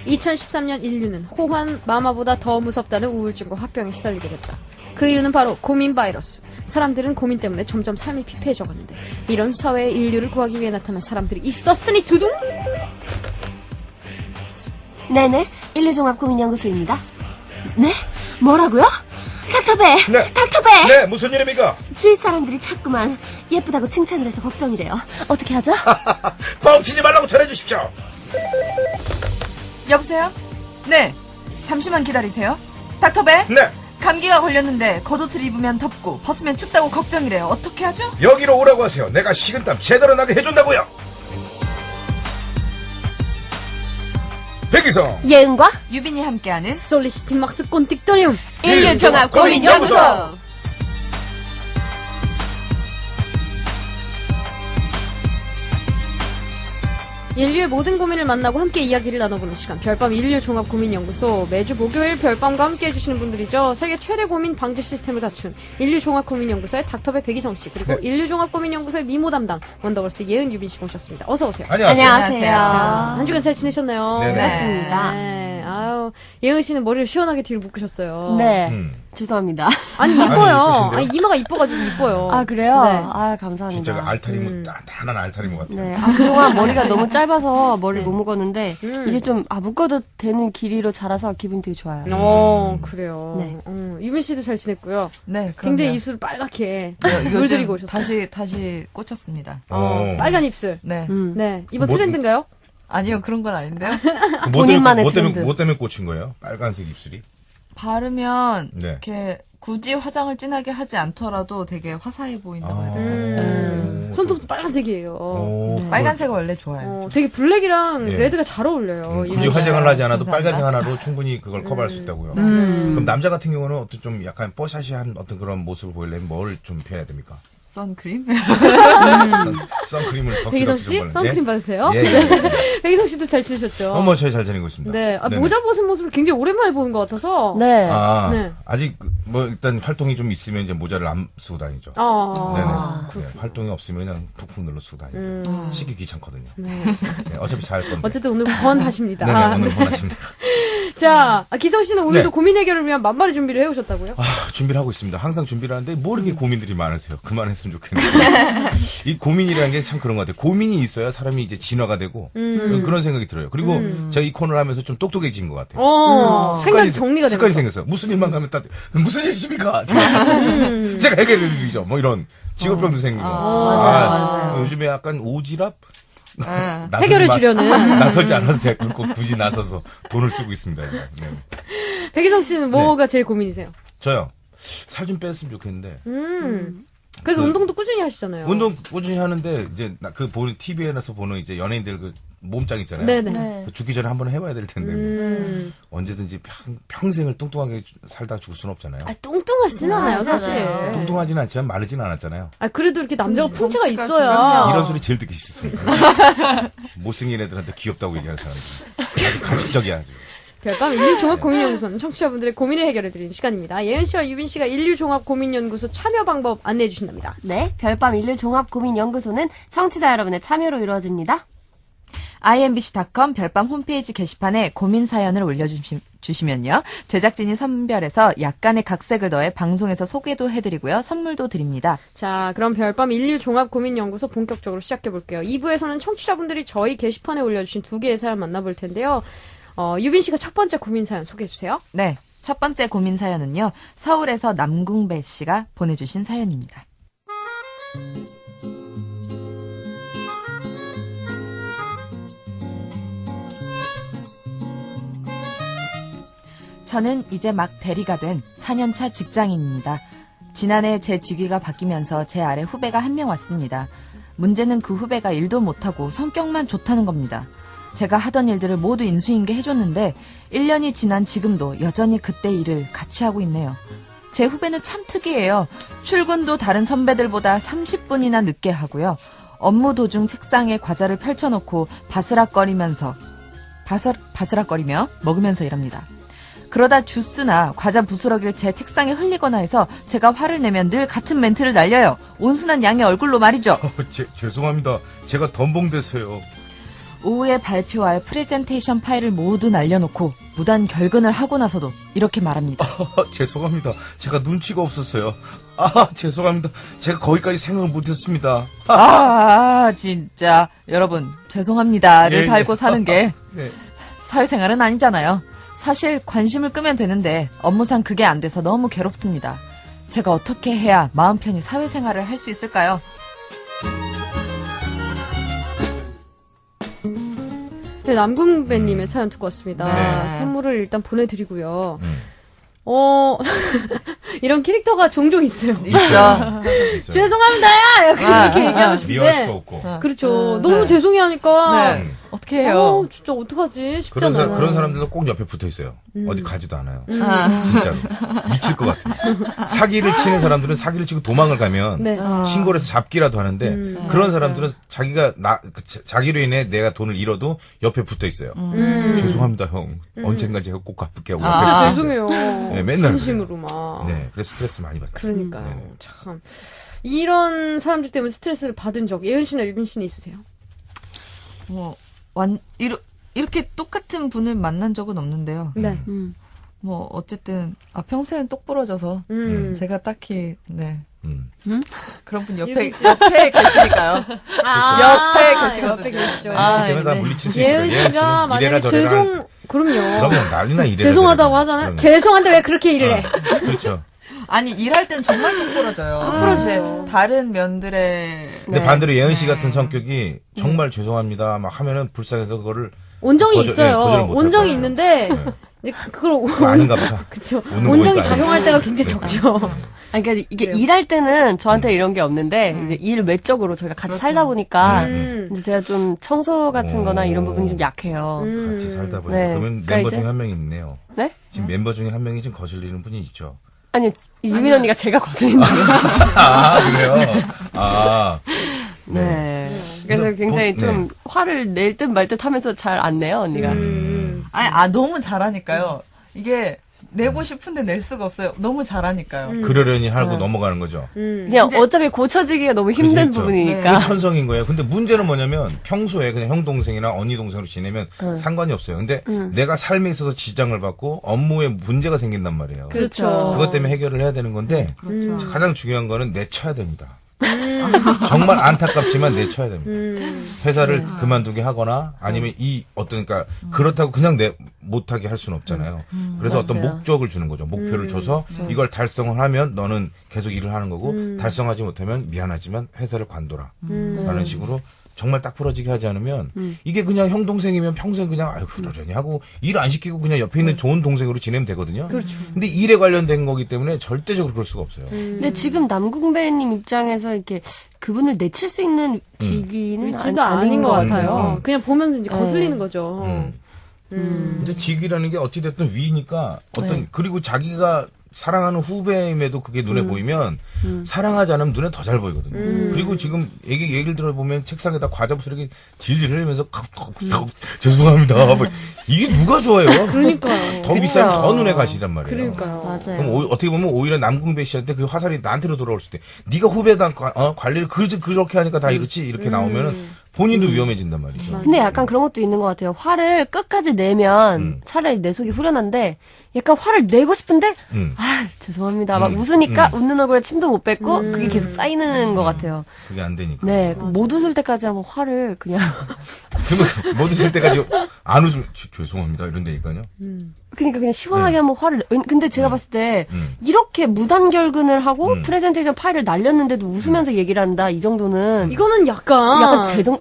2013년 인류는 호환 마마보다 더 무섭다는 우울증과 화병에 시달리게 됐다. 그 이유는 바로 고민 바이러스. 사람들은 고민 때문에 점점 삶이 피폐해져가는데 이런 사회의 인류를 구하기 위해 나타난 사람들이 있었으니 두둥! 네네, 인류종합고민연구소입니다. 네? 뭐라고요? 닥터베! 네. 닥터베! 네, 무슨 일입니까? 주위 사람들이 자꾸만 예쁘다고 칭찬을 해서 걱정이래요. 어떻게 하죠? 뻥치지 말라고 전해주십시오. 여보세요? 네, 잠시만 기다리세요. 닥터베? 네, 감기가 걸렸는데 겉옷을 입으면 덥고 벗으면 춥다고 걱정이래요. 어떻게 하죠? 여기로 오라고 하세요. 내가 식은땀 제대로 나게 해준다고요. 백이성 예은과 유빈이 함께하는 솔리시팅 막스 꼰틱토리움! 인류종합고민연구소! 인류의 모든 고민을 만나고 함께 이야기를 나눠보는 시간 별밤 인류종합고민연구소. 매주 목요일 별밤과 함께 해주시는 분들이죠. 세계 최대 고민 방지 시스템을 갖춘 인류종합고민연구소의 닥터베 백이성씨, 그리고 네. 인류종합고민연구소의 미모 담당 원더걸스 예은 유빈씨 모셨습니다. 어서오세요. 안녕하세요. 안녕하세요. 한 주간 잘 지내셨나요? 네네. 그렇습니다. 네. 아유, 예은씨는 머리를 시원하게 뒤로 묶으셨어요. 네, 음. 죄송합니다. 아니, 이뻐요. 이쁘신데요? 아니, 이마가 이뻐가지고 이뻐요. 아, 그래요? 네. 아, 감사합니다. 진짜 그 알타리모, 단단한 알타리모 같아요. 네, 그동안 머리가 너무 짧아서 머리를 못 묶었는데, 이제 좀, 묶어도 되는 길이로 자라서 기분이 되게 좋아요. 그래요. 네. 유빈 씨도 잘 지냈고요. 네, 굉장히 입술을 빨갛게 요즘 물들이고 오셨어요. 다시 꽂혔습니다. 빨간 입술. 네. 네. 이번 뭐- 트렌드인가요? 아니요, 그런 건 아닌데요. 본인만의 트렌드. 뭐 때문에 꽂힌 거예요? 빨간색 입술이? 바르면 네. 이렇게 굳이 화장을 진하게 하지 않더라도 되게 화사해 보인다고 해야 되나? 손톱도 빨간색이에요. 오, 빨간색은 원래 좋아요. 되게 블랙이랑 예. 레드가 잘 어울려요. 굳이 유빈 씨. 화장을 하지 않아도 감사합니다. 빨간색 하나로 충분히 그걸 커버할 수 있다고요. 그럼 남자 같은 경우는 어떤 좀 약간 뽀샤시한 어떤 그런 모습을 보이려면 뭘 좀 펴야 됩니까? 선크림? 선크림을 덕지덕지 백이성 좀 씨? 바르는- 선크림 바르세요? 예, 예, 알겠습니다. 백이성 씨도 잘 지내셨죠? 저희 잘 지내고 있습니다. 네. 네네. 모자 벗은 모습을 굉장히 오랜만에 보는 것 같아서. 네. 네. 아직 뭐 일단 활동이 좀 있으면 이제 모자를 안 쓰고 다니죠. 네네. 네, 활동이 없으면 그냥 푹푹 눌러 쓰고 다니고. 씻기 귀찮거든요. 네, 어차피 잘 건데. 어쨌든 오늘 번하십니다. 네네, 오늘 원하십니다. 자, 기성 씨는 오늘도 네. 고민 해결을 위한 만발의 준비를 해오셨다고요? 준비를 하고 있습니다. 항상 준비를 하는데 뭐 이렇게 고민들이 많으세요. 그만했으면 좋겠는데. 이 고민이라는 게 참 그런 것 같아요. 고민이 있어야 사람이 이제 진화가 되고 그런 생각이 들어요. 그리고 제가 이 코너를 하면서 좀 똑똑해진 것 같아요. 생각이 정리가 습관이 되면서. 생겼어요. 무슨 일만 가면 딱 무슨 일이십니까? 제가 해결해드리죠. 뭐 이런 직업병도 생기고. 맞아요. 요즘에 약간 오지랖? 나서지 해결해 마- 주려는. 나서지 않아도 될 걸 꼭 굳이 나서서 돈을 쓰고 있습니다. 네. 백이성 씨는 뭐가 제일 고민이세요? 저요. 살 좀 뺐으면 좋겠는데. 그래도 운동도 꾸준히 하시잖아요. 운동 꾸준히 하는데 이제 그 보는 TV에서 보는 이제 연예인들 그 몸짱 있잖아요. 네네. 네. 그 죽기 전에 한번 해봐야 될 텐데 언제든지 평생을 뚱뚱하게 살다 죽을 수는 없잖아요. 뚱뚱하시진 않아요, 사실. 뚱뚱하진 않지만 마르진 않았잖아요. 그래도 이렇게 남자가 풍채가 덩치가 있어야. 이런 소리 제일 듣기 싫습니다. 못생긴 애들한테 귀엽다고 얘기하는 사람들. 아주 가식적이야 아주. 별밤 인류종합고민연구소는 청취자분들의 고민을 해결해드리는 시간입니다. 예은 씨와 유빈 씨가 인류종합고민연구소 참여 방법 안내해 주신답니다. 네, 별밤 인류종합고민연구소는 청취자 여러분의 참여로 이루어집니다. imbc.com 별밤 홈페이지 게시판에 고민 사연을 올려주시면요. 제작진이 선별해서 약간의 각색을 더해 방송에서 소개도 해드리고요. 선물도 드립니다. 자, 그럼 별밤 인류종합고민연구소 본격적으로 시작해볼게요. 2부에서는 청취자분들이 저희 게시판에 올려주신 2개의 사연 만나볼 텐데요. 유빈 씨가 첫 번째 고민 사연 소개해 주세요. 네. 첫 번째 고민 사연은요. 서울에서 남궁배 씨가 보내주신 사연입니다. 저는 이제 막 대리가 된 4년차 직장인입니다. 지난해 제 직위가 바뀌면서 제 아래 후배가 한 명 왔습니다. 문제는 그 후배가 일도 못하고 성격만 좋다는 겁니다. 제가 하던 일들을 모두 인수인계 해줬는데 1년이 지난 지금도 여전히 그때 일을 같이 하고 있네요. 제 후배는 참 특이해요. 출근도 다른 선배들보다 30분이나 늦게 하고요. 업무 도중 책상에 과자를 펼쳐놓고 바스락거리며 먹으면서 일합니다. 그러다 주스나 과자 부스러기를 제 책상에 흘리거나 해서 제가 화를 내면 늘 같은 멘트를 날려요. 온순한 양의 얼굴로 말이죠. 죄송합니다. 제가 덤벙대서요. 오후에 발표할 프레젠테이션 파일을 모두 날려놓고 무단 결근을 하고 나서도 이렇게 말합니다. 죄송합니다. 제가 눈치가 없었어요. 죄송합니다. 제가 거기까지 생각을 못했습니다. 진짜. 여러분, 죄송합니다를 예. 달고 사는 게 네. 사회생활은 아니잖아요. 사실 관심을 끄면 되는데 업무상 그게 안 돼서 너무 괴롭습니다. 제가 어떻게 해야 마음 편히 사회생활을 할 수 있을까요? 네, 남궁배님의 사연 듣고 왔습니다. 네. 선물을 일단 보내드리고요. 이런 캐릭터가 종종 있어요. 있죠. 죄송합니다! 이렇게 얘기하고 미워할 수도 싶은데. 없고. 그렇죠. 너무 네. 죄송해 하니까. 네. 어떻게 해요? 진짜 어떡하지? 싶잖아요. 그런 사람들도 꼭 옆에 붙어 있어요. 어디 가지도 않아요. 아. 진짜로. 미칠 것 같아요. 사기를 치는 사람들은 사기를 치고 도망을 가면 네. 신고를 해서 잡기라도 하는데 그런 사람들은 자기가 자기로 인해 내가 돈을 잃어도 옆에 붙어 있어요. 죄송합니다, 형. 언젠가 제가 꼭 갚을게 하고. 옆에 진짜 붙어 있어요. 죄송해요. 네, 맨날 진심으로 막. 네, 그래서 스트레스 많이 받죠. 그러니까요. 네네. 참. 이런 사람들 때문에 스트레스를 받은 적, 예은 씨나 유빈 씨는 있으세요? 이렇게 똑같은 분을 만난 적은 없는데요. 네. 어쨌든, 평소에는 똑부러져서, 제가 딱히, 네. 그런 분 유빈 씨. 옆에 계시니까요. 옆에 계시거든요. 옆에 계시죠. 그렇기 때문에 다 물리칠 수 있어요. 예은 씨가 이래라 만약에 저래라 그럼요. 그러면 난리나 이래라 죄송하다고 저래라. 하잖아요. 그러면. 죄송한데 왜 그렇게 일을 해? 그렇죠. 아니, 일할 땐 정말 똑부러져요. 똑부러지죠. 이제 다른 면들의, 근데 네. 반대로 예은 씨 같은 성격이 정말 죄송합니다 막 하면은 불쌍해서 그거를 온정이 거절- 있어요. 네, 거절을 못 온정이 하죠. 있는데, 네. 이제 그걸, 그거 아닌가 보다. 그쵸. 오는 온정이 거니까 작용할 아니지. 때가 굉장히 네. 적죠. 아니, 그러니까 이게 그래요. 일할 때는 저한테 이런 게 없는데, 이제 일 외적으로 저희가 같이 살다 보니까, 이제 제가 좀 청소 같은 거나 이런 부분이 좀 약해요. 같이 살다 보니까 네. 그러면 그러니까 멤버 이제- 중에 한 명이 있네요. 네? 지금 멤버 중에 한 명이 지금 거슬리는 분이 있죠. 아니, 유민 언니가 제가 거슬린다. 그래요? 네. 그래서 근데 굉장히 보- 좀 화를 낼 듯 말 듯 하면서 잘 안 내요, 언니가. 너무 잘하니까요. 이게, 내고 싶은데 낼 수가 없어요. 너무 잘하니까요. 그러려니 하고 넘어가는 거죠. 그냥 어차피 고쳐지기가 너무 힘든 그렇죠. 부분이니까. 그게 천성인 거예요. 근데 문제는 뭐냐면 평소에 그냥 형 동생이나 언니 동생으로 지내면 상관이 없어요. 근데 내가 삶에 있어서 지장을 받고 업무에 문제가 생긴단 말이에요. 그렇죠. 그것 때문에 해결을 해야 되는 건데 그렇죠. 가장 중요한 거는 내쳐야 됩니다. 정말 안타깝지만 내쳐야 됩니다. 회사를 그만두게 하거나 아니면 그러니까 그렇다고 그냥 못하게 할 수는 없잖아요. 그래서 어떤 맞아요. 목적을 주는 거죠. 목표를 줘서 이걸 달성을 하면 너는 계속 일을 하는 거고 달성하지 못하면 미안하지만 회사를 관둬라. 라는 식으로 정말 딱 부러지게 하지 않으면 이게 그냥 형 동생이면 평생 그냥 그러려니 하고 일 안 시키고 그냥 옆에 있는 좋은 동생으로 지내면 되거든요. 그렇죠. 근데 일에 관련된 거기 때문에 절대적으로 그럴 수가 없어요. 근데 지금 남궁배님 입장에서 이렇게 그분을 내칠 수 있는 직위는 위치도 아닌 것 같아요. 음. 그냥 보면서 이제 네. 거슬리는 거죠. 근데 직위라는 게 어찌됐든 위니까 그리고 자기가 사랑하는 후배임에도 그게 눈에 보이면 사랑하지 않으면 눈에 더 잘 보이거든요. 그리고 지금 얘기를 들어보면 책상에다 과자 부스러기 질질 흘리면서 죄송합니다. 뭐 이게 누가 좋아해요? 그러니까요. 더 비싸면 더 눈에 가시란 말이에요. 그러니까요. 맞아요. 그럼 어떻게 보면 오히려 남궁배 씨한테 그 화살이 나한테로 돌아올 수도 있대. 네가 후배당 관리를 그렇게 하니까 다 이렇지 이렇게 나오면은 본인도 위험해진단 말이죠. 근데 약간 그런 것도 있는 것 같아요. 화를 끝까지 내면 차라리 내 속이 후련한데 약간 화를 내고 싶은데 죄송합니다. 막 웃으니까 웃는 얼굴에 침도 못 뱉고 그게 계속 쌓이는 것 같아요. 그게 안 되니까. 네, 못 웃을 때까지 한번 화를 그냥 그러면 못 있을 때까지 안 웃으면 죄송합니다 이런 데니까요. 그러니까 그냥 시원하게 한번 화를 근데 제가 봤을 때 음. 이렇게 무단 결근을 하고 프레젠테이션 파일을 날렸는데도 웃으면서 얘기를 한다. 이 정도는 이거는 약간 약간 재정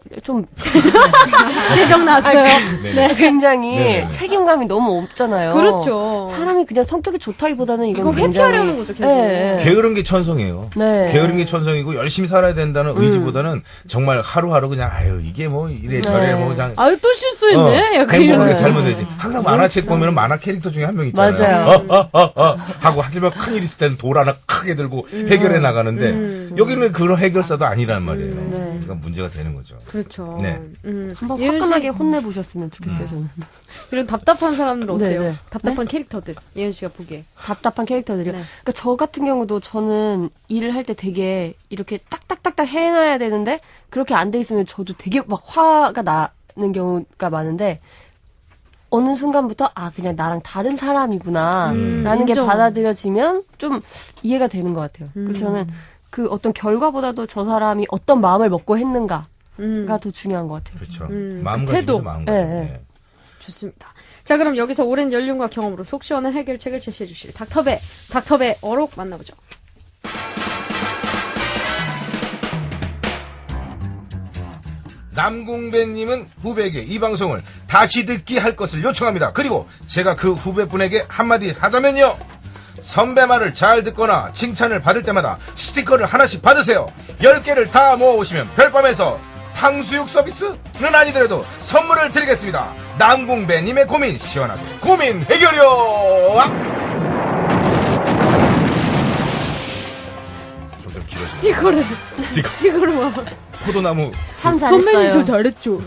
나왔어요. 네네. 굉장히 네네네. 책임감이 너무 없잖아요. 그렇죠. 사람이 그냥 성격이 좋다기보다는 이건 이거 굉장히 회피하려는 거죠, 계속. 네. 게으른 게 천성이에요. 네. 게으른 게 천성이고 열심히 살아야 된다는 의지보다는 정말 하루하루 그냥 이게 뭐 이래 저래 뭐 그냥 아유 또 실수했네. 약간 행복하게 이런. 살면 되지. 항상 만화책 보면 만화 캐릭터 중에 한 명 있잖아요. 맞아요. 하고 하지만 큰일 있을 때는 돌 하나 크게 들고 해결해 나가는데 여기는 그런 해결사도 아니란 말이에요. 그러니까 문제가 되는 거죠. 그렇죠. 네. 한번 예은 씨, 화끈하게 혼내보셨으면 좋겠어요, 저는. 이런 답답한 사람들은 어때요? 네, 네. 답답한 캐릭터들. 예은 씨가 보기에. 답답한 캐릭터들이요. 네. 그러니까 저 같은 경우도 저는 일을 할 때 되게 이렇게 딱딱딱딱 해놔야 되는데 그렇게 안 돼 있으면 저도 되게 막 화가 되는 경우가 많은데 어느 순간부터 그냥 나랑 다른 사람이구나 라는 게 인정. 받아들여지면 좀 이해가 되는 것 같아요. 그래서 저는 그 어떤 결과보다도 저 사람이 어떤 마음을 먹고 했는가가 더 중요한 것 같아요. 그렇죠. 그 마음가짐에서 태도. 마음가짐. 네, 네. 네. 좋습니다. 자, 그럼 여기서 오랜 연륜과 경험으로 속 시원한 해결책을 제시해 주실 닥터베의 어록 만나보죠. 남궁배님은 후배에게 이 방송을 다시 듣기 할 것을 요청합니다. 그리고 제가 그 후배분에게 한마디 하자면요. 선배 말을 잘 듣거나 칭찬을 받을 때마다 스티커를 하나씩 받으세요. 10개를 다 모아오시면 별밤에서 탕수육 서비스는 아니더라도 선물을 드리겠습니다. 남궁배님의 고민 시원하게 고민 해결요. 좀 길어지네. 스티커를 와. 포도나무 참 잘했어요. 선배님 저 잘했죠.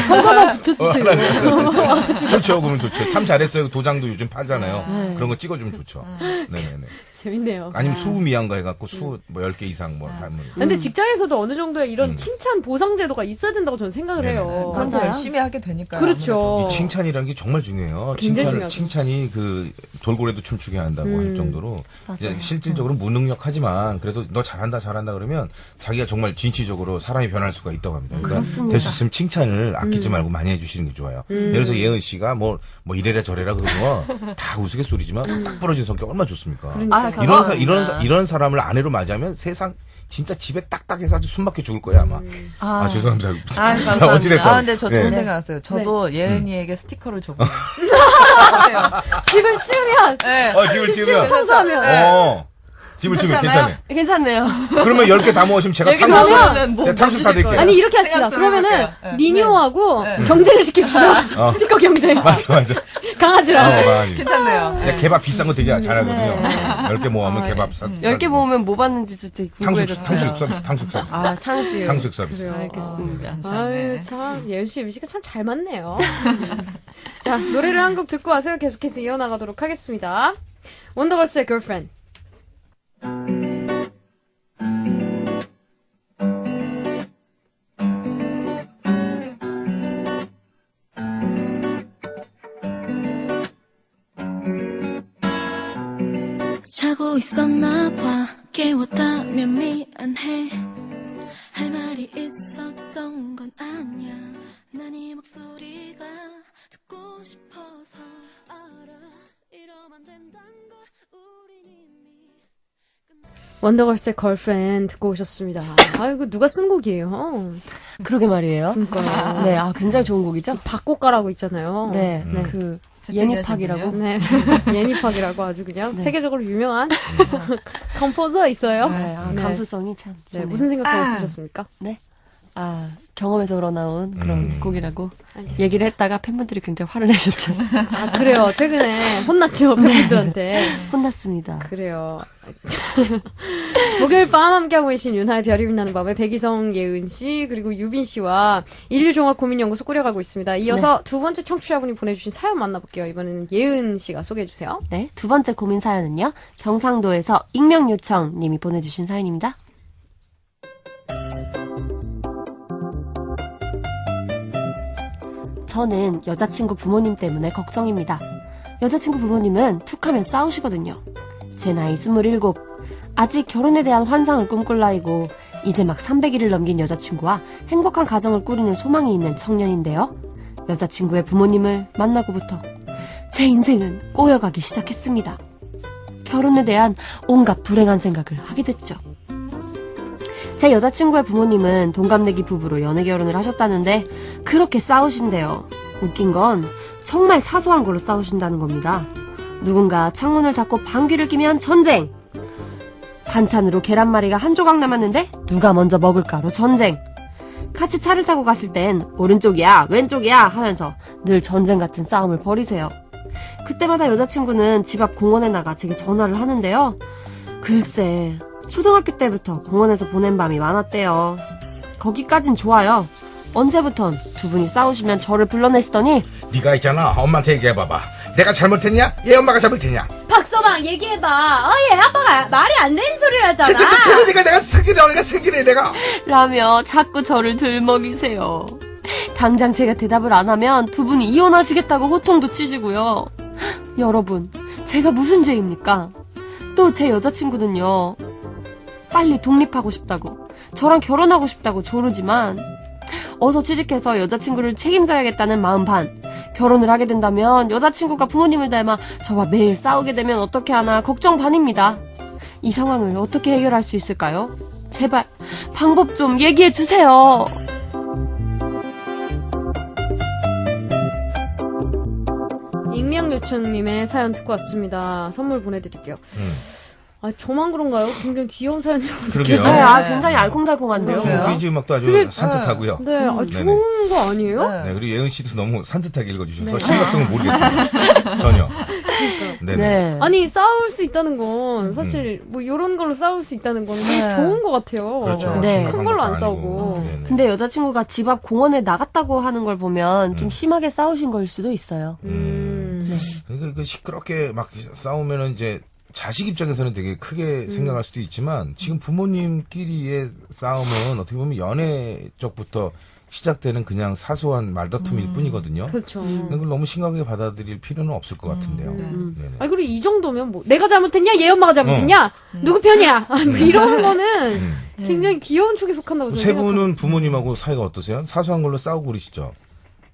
하나만 붙여주세요. 좋죠. 그러면 좋죠. 참 잘했어요. 도장도 요즘 팔잖아요. 그런 거 찍어주면 좋죠. 네네네. 재밌네요. 아니면 수미양가 해갖고 수 뭐 10개 이상 뭐 하면. 근데 직장에서도 어느 정도의 이런 칭찬 보상 제도가 있어야 된다고 저는 생각을 네네. 해요. 그럼 더 맞아요. 열심히 하게 되니까요. 그렇죠. 이 칭찬이라는 게 정말 중요해요. 굉장히 중요하죠. 칭찬이 그 돌고래도 춤추게 한다고 할 정도로 이제 실질적으로 무능력하지만 그래도 너 잘한다 그러면 자기가 정말 진취적으로 사람이 변할 수가 있다고 합니다. 그러니까 그렇습니다. 될 수 있으면 칭찬을 아끼지 말고 많이 해주시는 게 좋아요. 예를 들어서 예은 씨가 뭐 이래라 저래라 그러고 다 우스갯소리지만 딱 부러진 성격 얼마나 좋습니까? 이런 사람을 아내로 맞이하면 세상 진짜 집에 딱딱해서 아주 숨막혀 죽을 거야 아마. 죄송합니다. 감사합니다. 어찌됐건. 근데 저 좋은 네. 생각 났어요. 저도 예은이에게 스티커를 줘보 집을 치우면 네. 집을 치우면. 청소하면 집을 치우면 괜찮아요? 괜찮네. 괜찮네요. 그러면 10개 다 모으시면 제가 탕수육 사드릴게요. 아니 이렇게 하시다. 생각 좀 그러면은 해볼게요. 네. 니뇨하고 경쟁을 시킵시다. 스티커 경쟁. 맞아. 강아지랑. 강아지. 괜찮네요. 근데 개밥 비싼 거 되게 잘하거든요. 10개 모으면 개밥 10개 모으면 뭐 받는지 저 되게 궁금해졌어요. 탕수육 서비스. 탕수육. 탕수육 서비스. 알겠습니다. 아유 참 예은 씨 음식이 참 잘 맞네요. 자 노래를 한 곡 듣고 와서 계속해서 이어나가도록 하겠습니다. 원더걸스의 Girlfriend. 자고 있었나 봐 깨웠다면 미안해 할 말이 있었던 건 아니야 난 이 목소리가 듣고 싶어서 알아 이러면 안 된단 걸 우린 이미 원더걸스의 Girlfriend 듣고 오셨습니다. 아이고 누가 쓴 곡이에요? 그러게 말이에요. 그러니까요. 네, 굉장히 좋은 곡이죠? 박곡가라고 있잖아요. 네, 네. 그 재채기 예니팍이라고. 하시군요. 네. 예니팍이라고 아주 그냥 네. 세계적으로 유명한 컴포저 있어요. 네, 네. 감수성이 참. 네, 좋네요. 무슨 생각하고 쓰셨습니까? 경험에서 우러나온 그런 곡이라고 알겠습니다. 얘기를 했다가 팬분들이 굉장히 화를 내셨죠. 아, 그래요. 최근에 혼났죠, 팬분들한테. 혼났습니다. 그래요. 목요일 밤 함께하고 계신 윤하의 별이 빛나는 밤에 백이성, 예은 씨, 그리고 유빈 씨와 인류종합고민연구소 꾸려가고 있습니다. 이어서 두 번째 청취자분이 보내주신 사연 만나볼게요. 이번에는 예은 씨가 소개해주세요. 네, 두 번째 고민 사연은요. 경상도에서 익명 요청 님이 보내주신 사연입니다. 저는 여자친구 부모님 때문에 걱정입니다. 여자친구 부모님은 툭하면 싸우시거든요. 제 나이 27. 아직 결혼에 대한 환상을 꿈꿀 나이고 이제 막 300일을 넘긴 여자친구와 행복한 가정을 꾸리는 소망이 있는 청년인데요. 여자친구의 부모님을 만나고부터 제 인생은 꼬여가기 시작했습니다. 결혼에 대한 온갖 불행한 생각을 하게 됐죠. 제 여자친구의 부모님은 동갑내기 부부로 연애 결혼을 하셨다는데 그렇게 싸우신대요. 웃긴 건 정말 사소한 걸로 싸우신다는 겁니다. 누군가 창문을 닫고 방귀를 뀌면 전쟁! 반찬으로 계란말이가 한 조각 남았는데 누가 먼저 먹을까로 전쟁! 같이 차를 타고 가실 땐 오른쪽이야 왼쪽이야 하면서 늘 전쟁 같은 싸움을 벌이세요. 그때마다 여자친구는 집 앞 공원에 나가 제게 전화를 하는데요. 글쎄 초등학교 때부터 공원에서 보낸 밤이 많았대요. 거기까진 좋아요. 언제부턴 두 분이 싸우시면 저를 불러내시더니 네가 있잖아. 엄마한테 얘기해봐봐. 내가 잘못했냐? 얘 엄마가 잘못했냐? 박서방 얘기해봐. 얘 아빠가 말이 안 되는 소리를 하잖아. 네가 내가 승질해. 내가 승질해 내가. 라며 자꾸 저를 들먹이세요. 당장 제가 대답을 안 하면 두 분이 이혼하시겠다고 호통도 치시고요. 여러분, 제가 무슨 죄입니까? 또 제 여자친구는요, 빨리 독립하고 싶다고, 저랑 결혼하고 싶다고 조르지만, 어서 취직해서 여자친구를 책임져야겠다는 마음 반, 결혼을 하게 된다면 여자친구가 부모님을 닮아 저와 매일 싸우게 되면 어떻게 하나 걱정 반입니다. 이 상황을 어떻게 해결할 수 있을까요? 제발 방법 좀 얘기해 주세요. 익명 요청님의 사연 듣고 왔습니다. 선물 보내드릴게요. 아, 저만 그런가요? 굉장히 귀여운 사연이라고 그러게요. 네, 굉장히 알콩달콩한데요. 그러게요. 퀴즈 음악도 아주 그게- 산뜻하고요. 네, 아, 네네. 좋은 거 아니에요? 네, 그리고 예은 씨도 너무 산뜻하게 읽어주셔서 심각성을 모르겠습니다. 전혀. 네네. 네. 아니, 싸울 수 있다는 건 사실 뭐 이런 걸로 싸울 수 있다는 건 네. 좋은 것 같아요. 그렇죠. 네. 심각한 큰 걸로 안 것도 싸우고. 아니고. 네네. 근데 여자친구가 집 앞 공원에 나갔다고 하는 걸 보면 좀 심하게 싸우신 거일 수도 있어요. 그러니까 그 시끄럽게 막 싸우면은 이제 자식 입장에서는 되게 크게 생각할 수도 있지만 지금 부모님끼리의 싸움은 어떻게 보면 연애 쪽부터 시작되는 그냥 사소한 말다툼일 뿐이거든요. 그렇죠. 그걸 너무 심각하게 받아들일 필요는 없을 것 같은데요. 네네. 아, 그리고 이 정도면 뭐, 내가 잘못했냐? 얘 엄마가 잘못했냐? 누구 편이야? 아, 뭐 이런 거는 굉장히 귀여운 축에 속한다고 저는 세 생각합니다. 분은 부모님하고 사이가 어떠세요? 사소한 걸로 싸우고 그러시죠?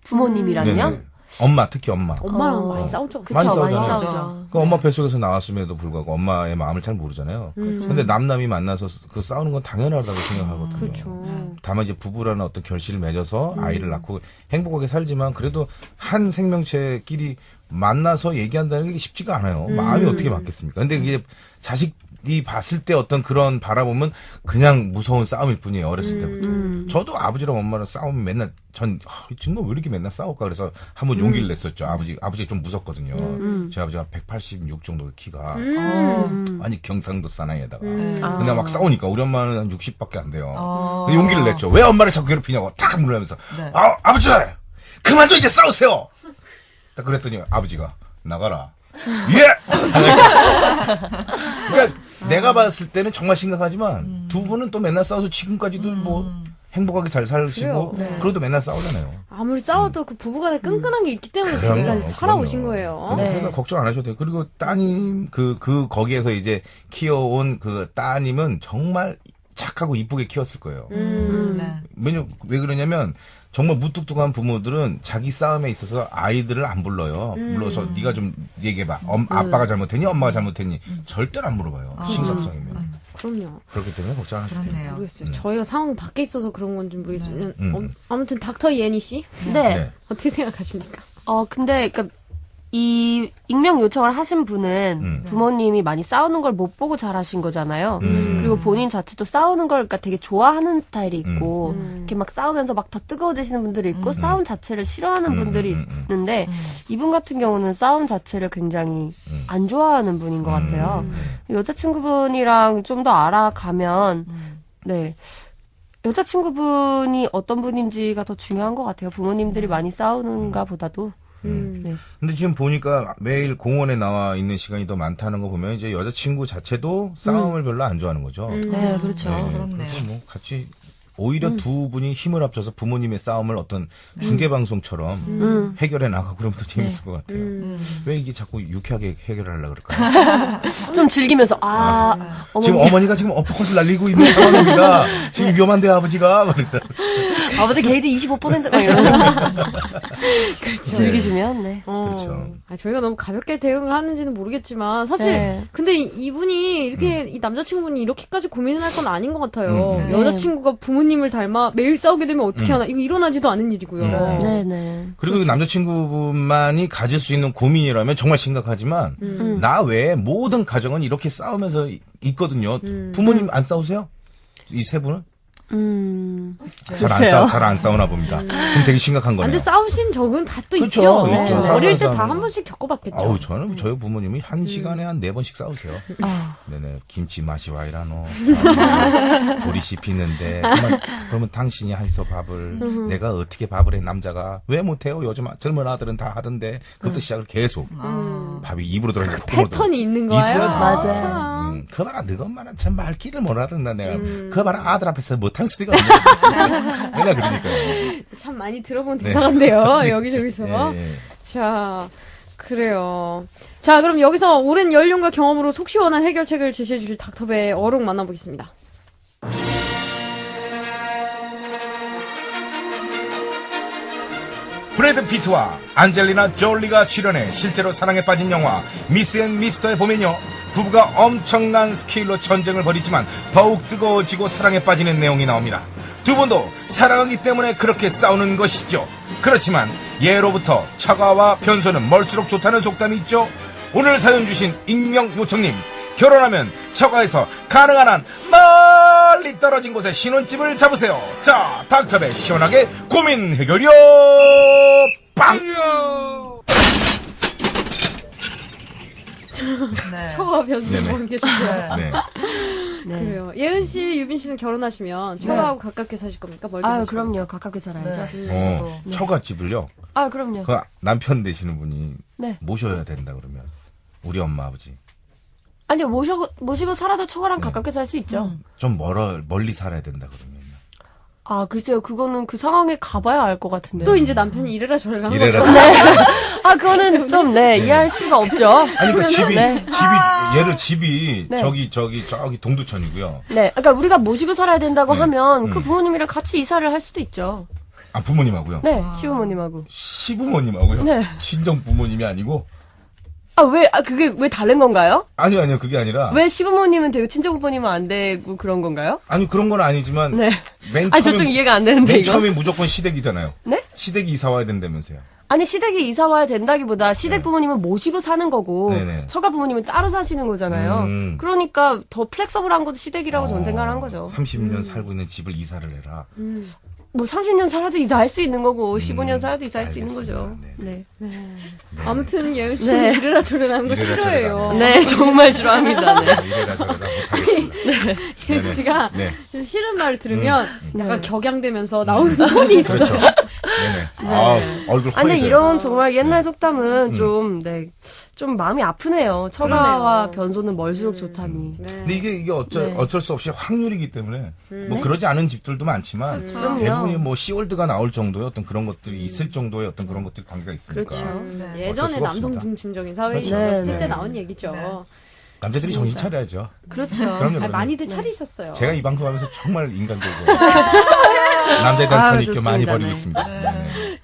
부모님이랑요? 네네. 엄마, 특히 엄마. 엄마랑 많이 싸우죠. 그쵸, 많이 많이 싸우잖아요. 싸우죠. 그 엄마 뱃속에서 나왔음에도 불구하고 엄마의 마음을 잘 모르잖아요. 근데 남남이 만나서 그 싸우는 건 당연하다고 생각하거든요. 그렇죠. 다만 이제 부부라는 어떤 결실을 맺어서 아이를 낳고 행복하게 살지만 그래도 한 생명체끼리 만나서 얘기한다는 게 쉽지가 않아요. 마음이 어떻게 맞겠습니까? 근데 이게 자식이 봤을 때 어떤 그런 바라보면 그냥 무서운 싸움일 뿐이에요. 어렸을 때부터. 저도 아버지랑 엄마랑 싸우면 맨날 정말 왜 이렇게 맨날 싸울까 그래서 한번 용기를 냈었죠. 아버지가 좀 무섭거든요. 제 아버지가 186 정도 키가 아니 경상도 사나이에다가 근데 막 싸우니까 우리 엄마는 한 60밖에 안 돼요. 용기를 냈죠. 왜 엄마를 자꾸 괴롭히냐고 탁 물으면서 네. 아버지 그만 좀 이제 싸우세요. 딱 그랬더니 아버지가 나가라. 예. 그러니까 내가 봤을 때는 정말 심각하지만 두 분은 또 맨날 싸워서 지금까지도 뭐 행복하게 잘 살시고 그래요. 그래도 맨날 싸우잖아요. 아무리 싸워도 그 부부간에 끈끈한 게 있기 때문에 그럼요, 지금까지 살아오신 그럼요. 거예요. 네. 그러니까 걱정 안 하셔도 돼요. 그리고 따님 거기에서 이제 키워온 그 따님은 정말 착하고 이쁘게 키웠을 거예요. 네. 왜 그러냐면 정말 무뚝뚝한 부모들은 자기 싸움에 있어서 아이들을 안 불러요. 불러서 네가 좀 얘기해봐. 아빠가 잘못했니? 엄마가 잘못했니? 절대로 안 물어봐요. 심각성이면. 그럼요. 그렇기 때문에 걱정 안 하셔도 돼요. 그렇네요. 모르겠어요. 저희가 상황 밖에 있어서 그런 건지 모르겠지만 음. 아무튼 닥터 예니 씨 네. 네. 어떻게 생각하십니까? 근데, 이 익명 요청을 하신 분은 부모님이 많이 싸우는 걸 못 보고 잘하신 거잖아요. 그리고 본인 자체도 싸우는 걸 되게 좋아하는 스타일이 있고 이렇게 막 싸우면서 막 더 뜨거워지시는 분들이 있고 싸움 자체를 싫어하는 분들이 있는데 이분 같은 경우는 싸움 자체를 굉장히 안 좋아하는 분인 것 같아요. 여자친구분이랑 좀 더 알아가면 네. 여자친구분이 어떤 분인지가 더 중요한 것 같아요. 부모님들이 많이 싸우는가 보다도. 네. 근데 지금 보니까 매일 공원에 나와 있는 시간이 더 많다는 거 보면 이제 여자친구 자체도 싸움을 별로 안 좋아하는 거죠. 네, 그렇죠. 그렇네요. 그래서 뭐 같이 오히려 두 분이 힘을 합쳐서 부모님의 싸움을 어떤 중계 방송처럼 해결해 나가고 그러면 더 재밌을 것 같아요. 왜 이게 자꾸 유쾌하게 해결하려고 그럴까요? 좀 즐기면서, 지금 어머니가 지금 어퍼컷을 날리고 있는 상황입니다. 지금 위험한데 아버지가 아버지 게이지 25% 막 이러면. 즐기시면, 네. 그렇죠. 저희가 너무 가볍게 대응을 하는지는 모르겠지만 사실 네. 근데 이분이 이렇게 이 남자친구분이 이렇게까지 고민을 할 건 아닌 것 같아요. 네. 여자친구가 부모님을 닮아 매일 싸우게 되면 어떻게 하나 이거 일어나지도 않은 일이고요. 네네. 그리고 그 남자친구분만이 가질 수 있는 고민이라면 정말 심각하지만 나 외에 모든 가정은 이렇게 싸우면서 있거든요. 부모님 안 싸우세요? 이 세 분은? 잘 안 싸우나 봅니다. 그럼 되게 심각한 거네요. 근데 싸우신 적은 다 또 그쵸, 있죠. 있죠. 네. 어릴 때 다 싸우는 한 번씩 겪어봤겠죠. 아우 저는 저희 부모님이 한 시간에 한 4번씩 싸우세요. 네네 김치 맛이 와 이라노 보리 씹히는데 그러면 당신이 해서 밥을 내가 어떻게 밥을 해 남자가 왜 못해요 요즘 젊은 아들은 다 하던데 그것도 시작을 계속 밥이 입으로 들어가니까 콧구멍으로 패턴이 있는 거예요. 있어요 다. 맞아요. 참. 그거 봐라, 너가 엄마는 참 말귀를 못하던다, 내가. 그거 봐라, 아들 앞에서 못한 소리가 없네. 맨날 그러니까요. 참 많이 들어본 대사인데요. 여기저기서. 예, 예. 자, 그래요. 자, 그럼 여기서 오랜 연륜과 경험으로 속 시원한 해결책을 제시해 주실 닥터베의 어록 만나보겠습니다. 브래드 피트와 안젤리나 졸리가 출연해 실제로 사랑에 빠진 영화 미스 앤 미스터에 보면요, 부부가 엄청난 스케일로 전쟁을 벌이지만 더욱 뜨거워지고 사랑에 빠지는 내용이 나옵니다. 두 분도 사랑하기 때문에 그렇게 싸우는 것이죠. 그렇지만 예로부터 처가와 변소는 멀수록 좋다는 속담이 있죠. 오늘 사연 주신 익명 요청님, 결혼하면 처가에서 가능한 한 멀리 떨어진 곳에 신혼집을 잡으세요. 자, 닥터베 시원하게 고민 해결이요. 빵! 네. 처와 변수 네네. 관계 좋고요. 네. 네. 그래요. 예은 씨, 유빈 씨는 결혼하시면 처가하고 가깝게 사실 겁니까? 멀리 아유, 사실 겁니까? 그럼요. 가깝게 살아야죠. 네. 처갓집을요. 아, 그럼요. 그 남편 되시는 분이 네. 모셔야 된다 그러면 우리 엄마 아버지 아니요, 모시고 살아도 처가랑 가깝게 살 수 있죠. 좀 멀리 살아야 된다 그러면 아, 글쎄요. 그거는 그 상황에 가봐야 알 것 같은데. 또 이제 남편이 이래라 저래라 한 이래라 거죠. 아, 그거는 좀, 네, 이해할 수가 없죠. 아니 그러니까 집이 네. 얘를 집이 네. 저기 동두천이고요. 네. 그러니까 우리가 모시고 살아야 된다고 네. 하면 그 부모님이랑 같이 이사를 할 수도 있죠. 아 부모님하고요. 네, 시부모님하고. 시부모님하고요. 네. 친정 부모님이 아니고 그게 왜 다른 건가요? 아니요 그게 아니라 왜 시부모님은 되고 친정부모님은 안 되고 그런 건가요? 아니 그런 건 아니지만 네. 맨 아, 저 처음에 좀 이해가 안 되는데, 맨 이거. 처음에 무조건 시댁이잖아요. 네? 시댁이 이사 와야 된다면서요. 아니, 시댁이 이사 와야 된다기보다 시댁 부모님은 모시고 사는 거고, 네네. 처가 부모님은 따로 사시는 거잖아요. 그러니까 더 플렉서블한 것도 시댁이라고 저는 생각을 한 거죠. 30년 살고 있는 집을 이사를 해라. 뭐 30년 살아도 이사할 수 있는 거고, 15년 살아도 이사할 수 있는 알겠습니다. 거죠. 네. 아무튼 예은 씨는 네. 이래라 저래라 하는 거 이래라 싫어해요. 저래라. 네, 정말 싫어합니다. 네. 이래라 저래라 못하겠습니다. 예은 네네. 씨가 네. 좀 싫은 말을 들으면 약간 네. 격양되면서 나오는 톤이 있어요. 그렇죠. 네네. 아, 얼굴 아, 근데 허해져요. 이런 정말 옛날 속담은 좀 마음이 아프네요. 처가와 그러네요. 변소는 멀수록 좋다니. 네. 근데 이게 어쩔 수 없이 확률이기 때문에 뭐 네. 그러지 않은 집들도 많지만 그럼요. 대부분이 뭐 시월드가 나올 정도의 어떤 그런 것들이 있을 정도의 어떤 그런 것들이 관계가 있으니까 그렇죠. 예전에 어쩔 수가 남성 없습니다. 중심적인 사회였을 그렇죠. 때 네. 나온 얘기죠. 네. 남자들이 정신 차려야죠. 그렇죠. 그럼요. 아니, 그럼요. 많이들 차리셨어요. 제가 이 방송하면서 정말 인간적이고 남자에 대한 아유, 선입견 많이 좋습니다. 버리고 네. 있습니다. 네.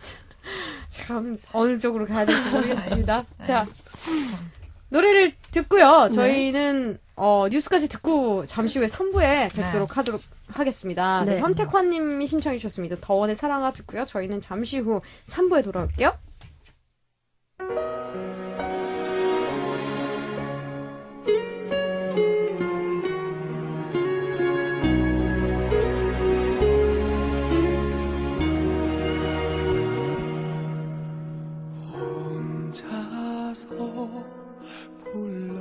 참 어느 쪽으로 가야 될지 모르겠습니다. 자, 노래를 듣고요. 저희는 뉴스까지 듣고 잠시 후에 3부에 뵙도록 하겠습니다. 네. 네. 현택환님이 신청해 주셨습니다. 더원의 사랑아 듣고요. 저희는 잠시 후 3부에 돌아올게요. 혼자서 불러보는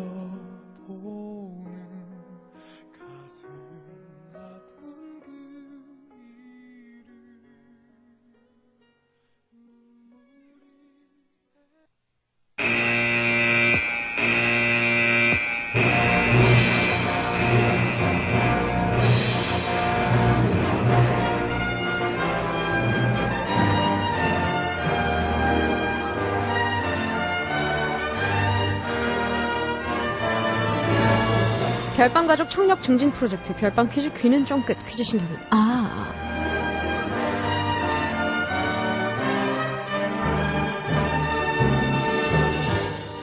가슴 아픈 그 이름 별밤가족 청력 증진 프로젝트 별밤 퀴즈 귀는 쫑긋 퀴즈 신경은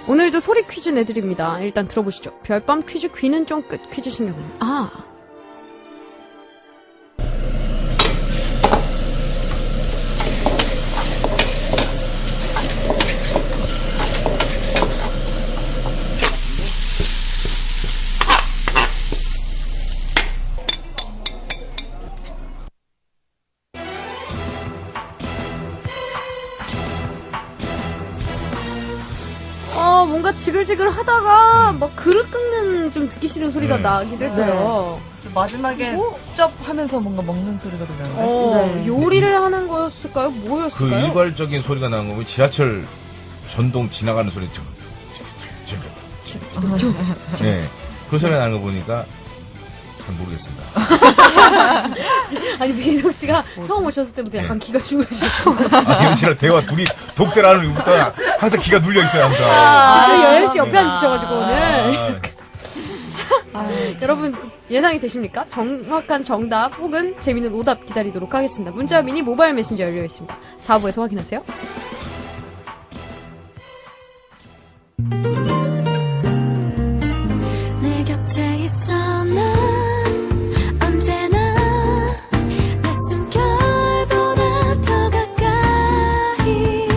오늘도 소리 퀴즈 내드립니다. 일단 들어보시죠. 별밤 퀴즈 귀는 쫑긋 퀴즈 신경은 뭔가 지글지글 하다가 막 그릇 끊는 좀 듣기 싫은 소리가 나기도 했고요. 마지막에 쩝 하면서 뭔가 먹는 소리가 들렸는데. 네. 요리를 하는 거였을까요? 그 뭐였을까요? 일괄적인 소리가 나는 거면 지하철 전동 지나가는 소리 네. 그 소리 나는 거 보니까 잘 모르겠습니다. 아니, 배희석 씨가 처음 오셨을 때부터 약간 기가 죽으셨어요. 이현 씨랑 대화 둘이 독대라는 이유부터 항상 기가 눌려 있어요, 항상. 그 여현 씨 옆에 앉으셔가지고 오늘. 여러분 예상이 되십니까? 정확한 정답 혹은 재미있는 오답 기다리도록 하겠습니다. 문자 미니 모바일 메신저 열려 있습니다. 4부에서 확인하세요. 내 곁에 있어 난 언제나 내 숨결보다 더 가까이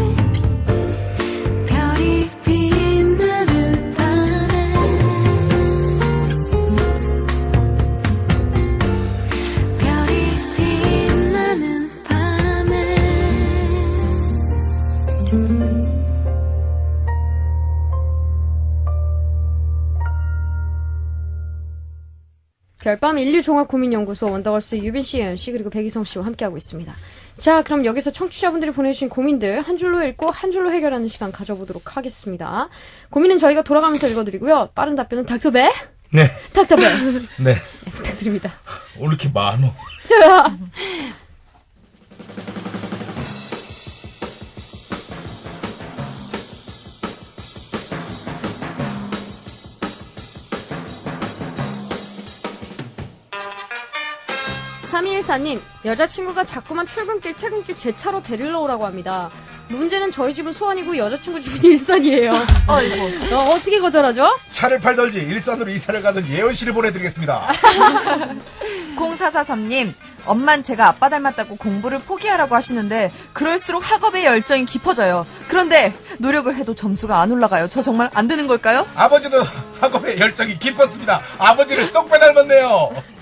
별이 빛나는 밤에 별이 빛나는 밤에 별밤 인류종합고민연구소 원더걸스 유빈씨, 예은씨, 그리고 백이성씨와 함께하고 있습니다. 자, 그럼 여기서 청취자분들이 보내주신 고민들 한 줄로 읽고 한 줄로 해결하는 시간 가져보도록 하겠습니다. 고민은 저희가 돌아가면서 읽어드리고요. 빠른 답변은 닥터배? 네. 닥터배. 네. 부탁드립니다. 오늘 이렇게 많어. 자, 3214님, 여자친구가 자꾸만 퇴근길 제 차로 데리러 오라고 합니다. 문제는 저희 집은 수원이고 여자친구 집은 일산이에요. 아이고. 어떻게 거절하죠? 차를 팔던지 일산으로 이사를 가든지 예원 씨를 보내드리겠습니다. 0443님, 엄만 제가 아빠 닮았다고 공부를 포기하라고 하시는데 그럴수록 학업의 열정이 깊어져요. 그런데 노력을 해도 점수가 안 올라가요. 저 정말 안 되는 걸까요? 아버지도 학업에 열정이 깊었습니다. 아버지를 쏙 빼닮았네요.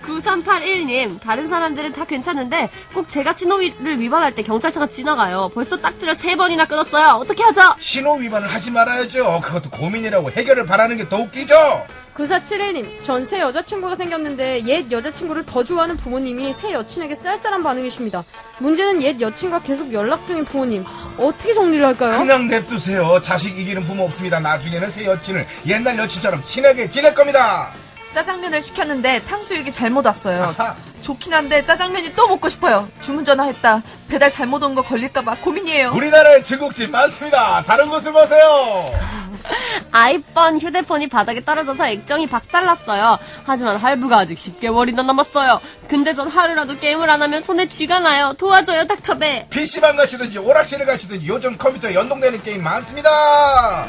9381님, 다른 사람들은 다 괜찮은데 꼭 제가 신호위를 위반할 때 경찰차가 지나가요. 벌써 딱지를 3번이나 끊었어요. 어떻게 하죠? 신호 위반을 하지 말아야죠. 그것도 고민이라고 해결을 바라는 게 더 웃기죠. 9471님, 전 새 여자친구가 생겼는데 옛 여자친구를 더 좋아하는 부모님이 새 여친에게 쌀쌀한 반응이십니다. 문제는 옛 여친과 계속 연락 중인 부모님. 어떻게 정리를 할까요? 그냥 냅두세요. 자식 이기는 부모 없습니다. 나중에는 새 여친을 옛날 여친처럼 친하게 지낼 겁니다. 짜장면을 시켰는데 탕수육이 잘못 왔어요. 좋긴 한데 짜장면이 또 먹고 싶어요. 주문 전화했다. 배달 잘못 온 거 걸릴까봐 고민이에요. 우리나라에 중국집 많습니다. 다른 곳을 보세요. 아이폰 휴대폰이 바닥에 떨어져서 액정이 박살났어요. 하지만 할부가 아직 10개월이나 남았어요. 근데 전 하루라도 게임을 안 하면 손에 쥐가 나요. 도와줘요, 닥터배. PC방 가시든지 오락실을 가시든지 요즘 컴퓨터에 연동되는 게임 많습니다.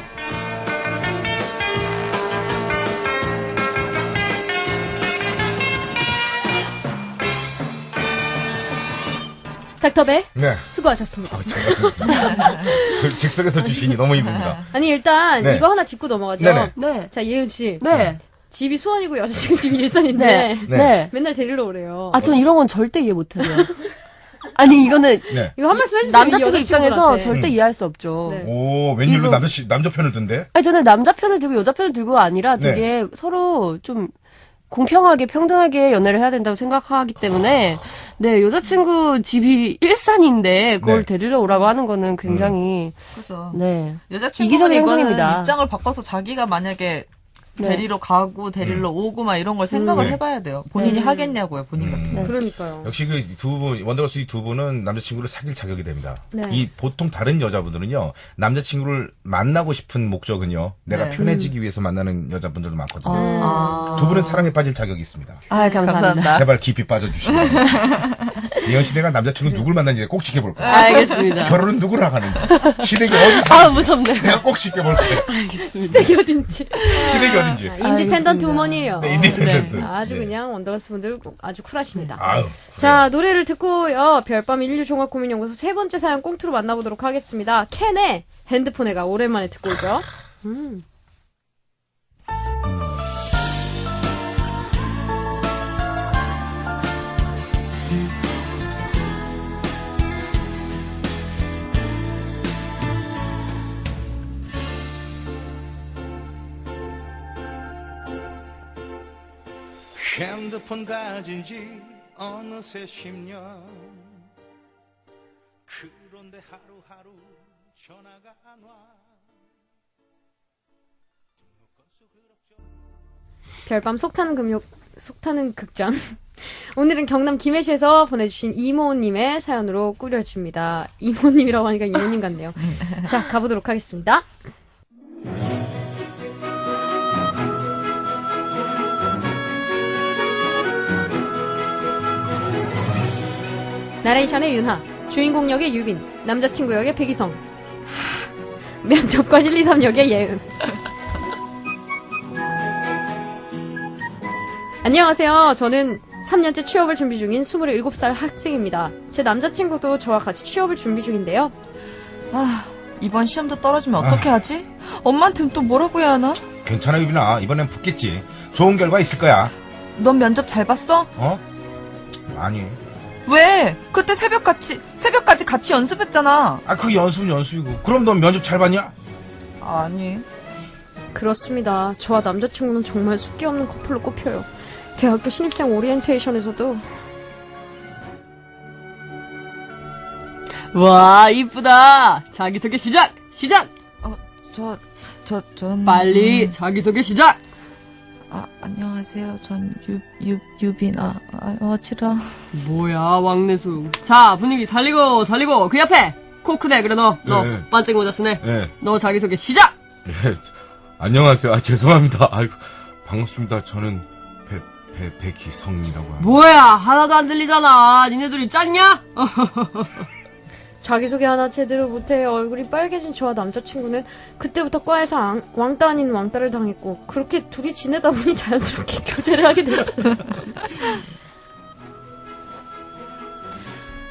닥터배, 네. 수고하셨습니다. 그 즉석에서 주시니 너무 이쁩니다. 아니, 일단 네. 이거 하나 짚고 넘어가죠. 네네. 네. 자, 예은씨. 네. 집이 수원이고 여자친구 집이 일산인데 네. 네. 네. 맨날 데리러 오래요. 아, 전 이런 건 절대 이해 못해요. 아니, 이거는 네. 이거 한 말씀 해주세요. 남자친구 입장에서 여자친구한테. 절대 이해할 수 없죠. 네. 오, 웬일로 이거- 남자 편을 든대? 아니, 저는 남자 편을 들고 여자 편을 들고가 아니라 네. 되게 서로 좀 공평하게 평등하게 연애를 해야 된다고 생각하기 때문에 네, 여자친구 집이 일산인데 그걸 네. 데리러 오라고 하는 거는 굉장히 그죠. 네. 여자친구는 이기적인 이거는 행동입니다. 입장을 바꿔서 자기가 만약에 네. 데리러 가고 데리러 오고 막 이런 걸 생각을 네. 해봐야 돼요. 본인이 하겠냐고요, 본인 같은. 네. 그러니까요. 역시 그 두 분, 원더걸스 이 두 분은 남자친구를 사귈 자격이 됩니다. 네. 이 보통 다른 여자분들은요, 남자친구를 만나고 싶은 목적은요, 내가 네. 편해지기 위해서 만나는 여자분들도 많거든요. 아. 두 분은 사랑에 빠질 자격이 있습니다. 아, 감사합니다. 제발 깊이 빠져주시면. 이현 씨 내가 남자친구 누굴 만났는지 꼭 지켜볼 거야. 알겠습니다. 결혼은 누구랑 하는지. 시댁이 어디서. 아, 무섭네. 내가 꼭 지켜볼 거야. 시댁이 어딘지. 시댁이 어딘지. 인디펜던트 알겠습니다. 우먼이에요. 네, 인디펜던트. 아주 네. 그냥 원더걸스 분들 아주 쿨하십니다. 아유. 자, 노래를 듣고요. 별밤 인류종합고민연구소 세 번째 사연 꽁트로 만나보도록 하겠습니다. 캔의 핸드폰에가 오랜만에 듣고 오죠. 핸드폰 가진 지 어느새 10년 그런데 하루하루 전화가 안 와. 별밤 속타는 극장. 오늘은 경남 김해시에서 보내주신 이모님의 사연으로 꾸려집니다. 이모님이라고 하니까 이모님 같네요. 자, 가보도록 하겠습니다. 나레이션의 윤하, 주인공 역의 유빈, 남자친구 역의 백이성, 면접관 1, 2, 3 역의 예은. 안녕하세요. 저는 3년째 취업을 준비 중인 27살 학생입니다. 제 남자친구도 저와 같이 취업을 준비 중인데요. 아, 이번 시험도 떨어지면 어떻게 하지? 엄마한테 또 뭐라고 해야 하나? 괜찮아, 유빈아. 이번엔 붙겠지. 좋은 결과 있을 거야. 넌 면접 잘 봤어? 어? 아니. 왜? 그때 새벽까지 같이 연습했잖아. 아, 그 연습은 연습이고. 그럼 넌 면접 잘 봤냐? 아니. 그렇습니다. 저와 남자친구는 정말 숫기 없는 커플로 꼽혀요. 대학교 신입생 오리엔테이션에서도 와, 이쁘다. 자기소개 시작! 전. 빨리 자기소개 시작! 안녕하세요. 전 유빈. 어지러. 뭐야, 왕래수. 자, 분위기 살리고, 그 옆에! 코크네, 그래, 너. 네. 반짝 모자 쓰네. 네. 너 자기소개 시작! 예, 안녕하세요. 죄송합니다. 아이고, 반갑습니다. 저는 백희성이라고 합니다. 뭐야, 하나도 안 들리잖아. 니네들이 짰냐? 자기소개 하나 제대로 못해 얼굴이 빨개진 저와 남자친구는 그때부터 과에서 왕따 아닌 왕따를 당했고 그렇게 둘이 지내다 보니 자연스럽게 교제를 하게 됐어요.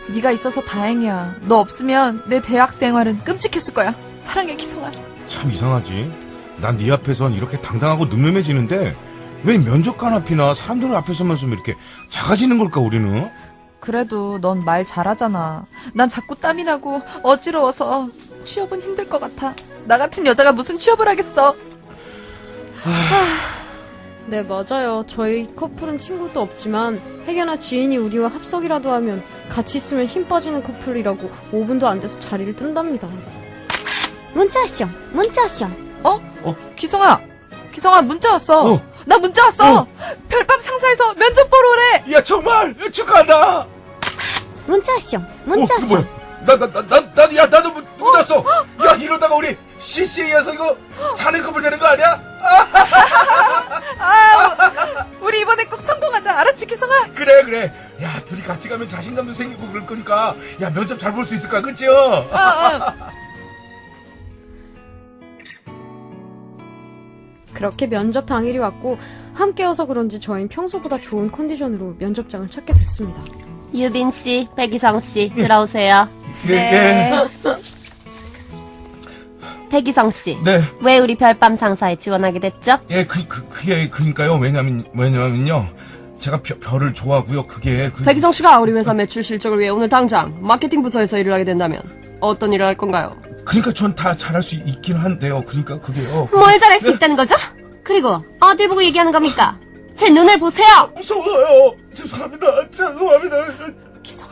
네가 있어서 다행이야. 너 없으면 내 대학 생활은 끔찍했을 거야. 사랑해, 기성아. 참 이상하지. 난 네 앞에선 이렇게 당당하고 늠름해지는데 왜 면접관 앞이나 사람들 앞에서만 좀 이렇게 작아지는 걸까, 우리는? 그래도 넌 말 잘하잖아. 난 자꾸 땀이 나고 어지러워서 취업은 힘들 것 같아. 나 같은 여자가 무슨 취업을 하겠어. 네, 맞아요. 저희 커플은 친구도 없지만 해결나 지인이 우리와 합석이라도 하면 같이 있으면 힘 빠지는 커플이라고 5분도 안 돼서 자리를 뜬답니다. 문자쇼. 기성아, 문자 왔어. 나 문자 왔어. 별밤 상사에서 면접 보러 오래. 야, 정말 축하한다. 문자쇼. 뭐야? 야, 나도 누구 났어? 야, 이러다가 우리 CCA에서 이거 사내 커플 되는 거 아니야? 우리 이번에 꼭 성공하자. 알았지, 기성아? 그래. 야, 둘이 같이 가면 자신감도 생기고 그럴 거니까. 야, 면접 잘 볼 수 있을 거야, 그치? 그렇게 면접 당일이 왔고 함께여서 그런지 저희는 평소보다 좋은 컨디션으로 면접장을 찾게 됐습니다. 유빈씨, 백이성씨, 들어오세요. 네. 백이성씨. 네. 왜 우리 별밤 상사에 지원하게 됐죠? 예, 그니까요. 왜냐면요. 제가 별을 좋아하고요. 백이성씨가 우리 회사 매출 실적을 위해 오늘 당장 마케팅 부서에서 일을 하게 된다면 어떤 일을 할 건가요? 그러니까 전 다 잘할 수 있긴 한데요. 그러니까 그게요. 뭘 잘할 수 있다는 거죠? 그리고 어딜 보고 얘기하는 겁니까? 제 눈을 보세요! 무서워요. 죄송합니다. 기성아,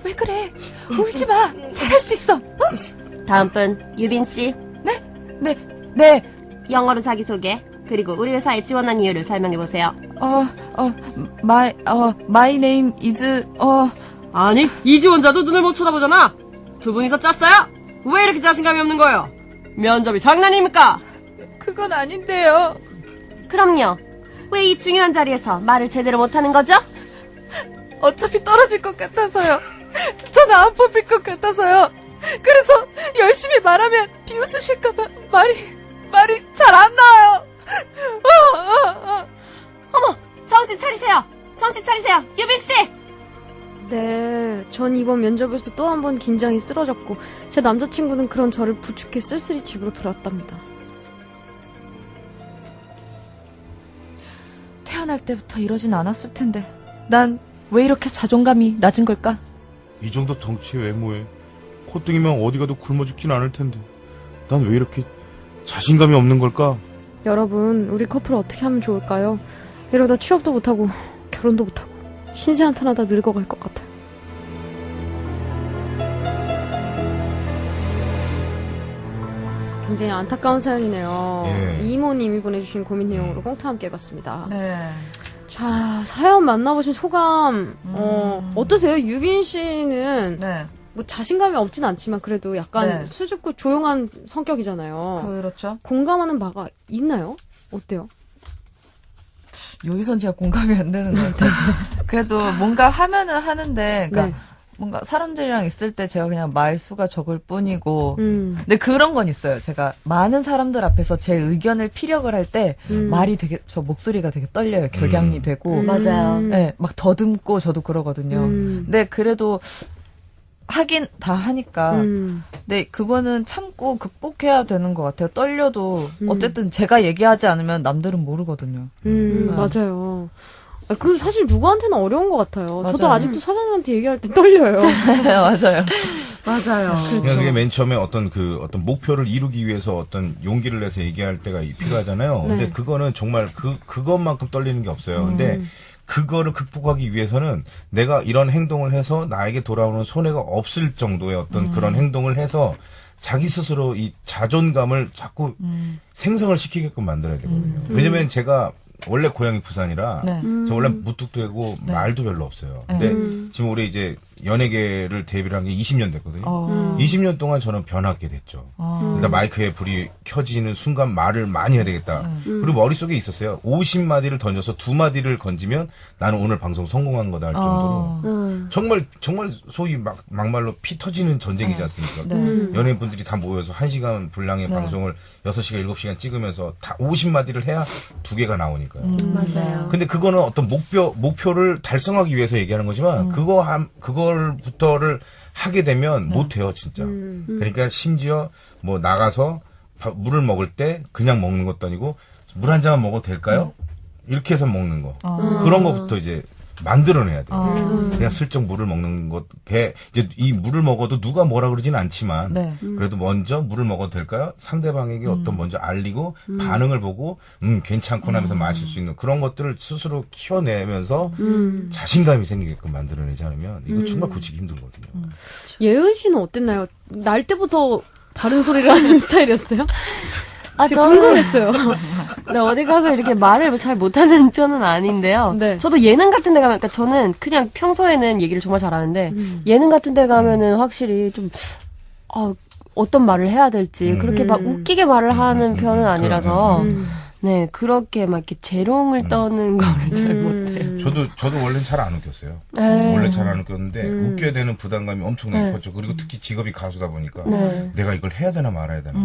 왜 그래? 울지 마. 잘할 수 있어. 다음 분, 유빈씨. 네. 영어로 자기소개, 그리고 우리 회사에 지원한 이유를 설명해보세요. my name is, 아니, 이 지원자도 눈을 못 쳐다보잖아! 두 분이서 짰어요? 왜 이렇게 자신감이 없는 거예요? 면접이 장난입니까? 그건 아닌데요. 그럼요. 왜 이 중요한 자리에서 말을 제대로 못하는 거죠? 어차피 떨어질 것 같아서요. 전 안 뽑힐 것 같아서요. 그래서 열심히 말하면 비웃으실까봐 말이 잘 안 나와요. 어머! 정신 차리세요! 유빈씨! 네, 전 이번 면접에서 또 한 번 긴장이 쓰러졌고 제 남자친구는 그런 저를 부축해 쓸쓸히 집으로 돌아왔답니다. 태어날 때부터 이러진 않았을 텐데 난 왜 이렇게 자존감이 낮은 걸까? 이 정도 덩치의 외모에 콧등이면 어디 가도 굶어 죽진 않을 텐데 난 왜 이렇게 자신감이 없는 걸까? 여러분, 우리 커플 어떻게 하면 좋을까요? 이러다 취업도 못하고 결혼도 못하고 신세 한탄하다 늙어갈 것 같아요. 굉장히 안타까운 사연이네요. 예. 이모님이 보내주신 고민 내용으로 꽁트 함께 해봤습니다. 네. 자, 사연 만나보신 소감, 어떠세요? 유빈 씨는 네. 뭐 자신감이 없진 않지만 그래도 약간 네. 수줍고 조용한 성격이잖아요. 그렇죠. 공감하는 바가 있나요? 어때요? 여기선 제가 공감이 안 되는 것 같아요. 그래도 뭔가 하면은 하는데, 그러니까 네. 뭔가 사람들이랑 있을 때 제가 그냥 말수가 적을 뿐이고, 음. 근데 그런 건 있어요. 제가 많은 사람들 앞에서 제 의견을 피력을 할 때 말이 되게, 저 목소리가 되게 떨려요. 격양이 되고. 맞아요. 네, 막 더듬고 저도 그러거든요. 근데 그래도 하긴 다 하니까. 근데 그거는 참고 극복해야 되는 것 같아요. 떨려도 어쨌든 제가 얘기하지 않으면 남들은 모르거든요. 맞아요. 아, 그 사실 누구한테는 어려운 것 같아요. 저도 맞아요. 아직도 사장님한테 얘기할 때 떨려요. 맞아요. 맞아요. 그러니까 그게 맨 처음에 어떤 목표를 이루기 위해서 어떤 용기를 내서 얘기할 때가 필요하잖아요. 근데 그거는 정말 그것만큼 떨리는 게 없어요. 근데 그거를 극복하기 위해서는 내가 이런 행동을 해서 나에게 돌아오는 손해가 없을 정도의 어떤 그런 행동을 해서 자기 스스로 이 자존감을 자꾸 생성을 시키게끔 만들어야 되거든요. 왜냐면 제가 원래 고향이 부산이라 네. 저 원래 무뚝뚝하고 말도 별로 없어요. 근데 지금 올해 이제 연예계를 데뷔를 한 게 20년 됐거든요. 20년 동안 저는 변하게 됐죠. 그러니까 마이크에 불이 켜지는 순간 말을 많이 해야 되겠다. 그리고 머릿속에 있었어요. 50마디를 던져서 2마디를 건지면 나는 오늘 방송 성공한 거다 할 정도로 정말 소위 막말로 피 터지는 전쟁이지 않습니까? 연예인분들이 다 모여서 1시간 분량의 방송을 6시간, 7시간 찍으면서 다 50마디를 해야 2개가 나오니까요. 맞아요. 근데 그거는 어떤 목표를 달성하기 위해서 얘기하는 거지만 그걸부터를 하게 되면 못해요, 진짜. 그러니까 심지어 뭐 나가서 물을 먹을 때 그냥 먹는 것도 아니고 물 한 잔만 먹어도 될까요? 이렇게 해서 먹는 거. 그런 것부터 이제 만들어내야 돼요. 그냥 슬쩍 물을 먹는 것, 이제 이 물을 먹어도 누가 뭐라 그러지는 않지만, 네. 그래도 먼저 물을 먹어도 될까요? 상대방에게 어떤 먼저 알리고, 반응을 보고, 괜찮구나 하면서 마실 수 있는 그런 것들을 스스로 키워내면서 자신감이 생기게끔 만들어내지 않으면, 이거 정말 고치기 힘들거든요. 예은 씨는 어땠나요? 날 때부터 바른 소리를 하는 스타일이었어요? 아, 궁금했어요. 네, 어디 가서 이렇게 말을 잘 못하는 편은 아닌데요. 네. 저도 예능 같은 데 가면, 그러니까 저는 그냥 평소에는 얘기를 정말 잘하는데, 예능 같은 데 가면은 확실히 좀, 어떤 말을 해야 될지, 그렇게 막 웃기게 말을 하는 편은 아니라서, 네, 그렇게 막 이렇게 재롱을 떠는 거를 잘 못해요. 저도 원래는 잘 안 웃겼어요. 네. 원래 잘 안 웃겼는데, 웃겨야 되는 부담감이 엄청나게 컸죠. 그리고 특히 직업이 가수다 보니까, 내가 이걸 해야 되나 말아야 되나.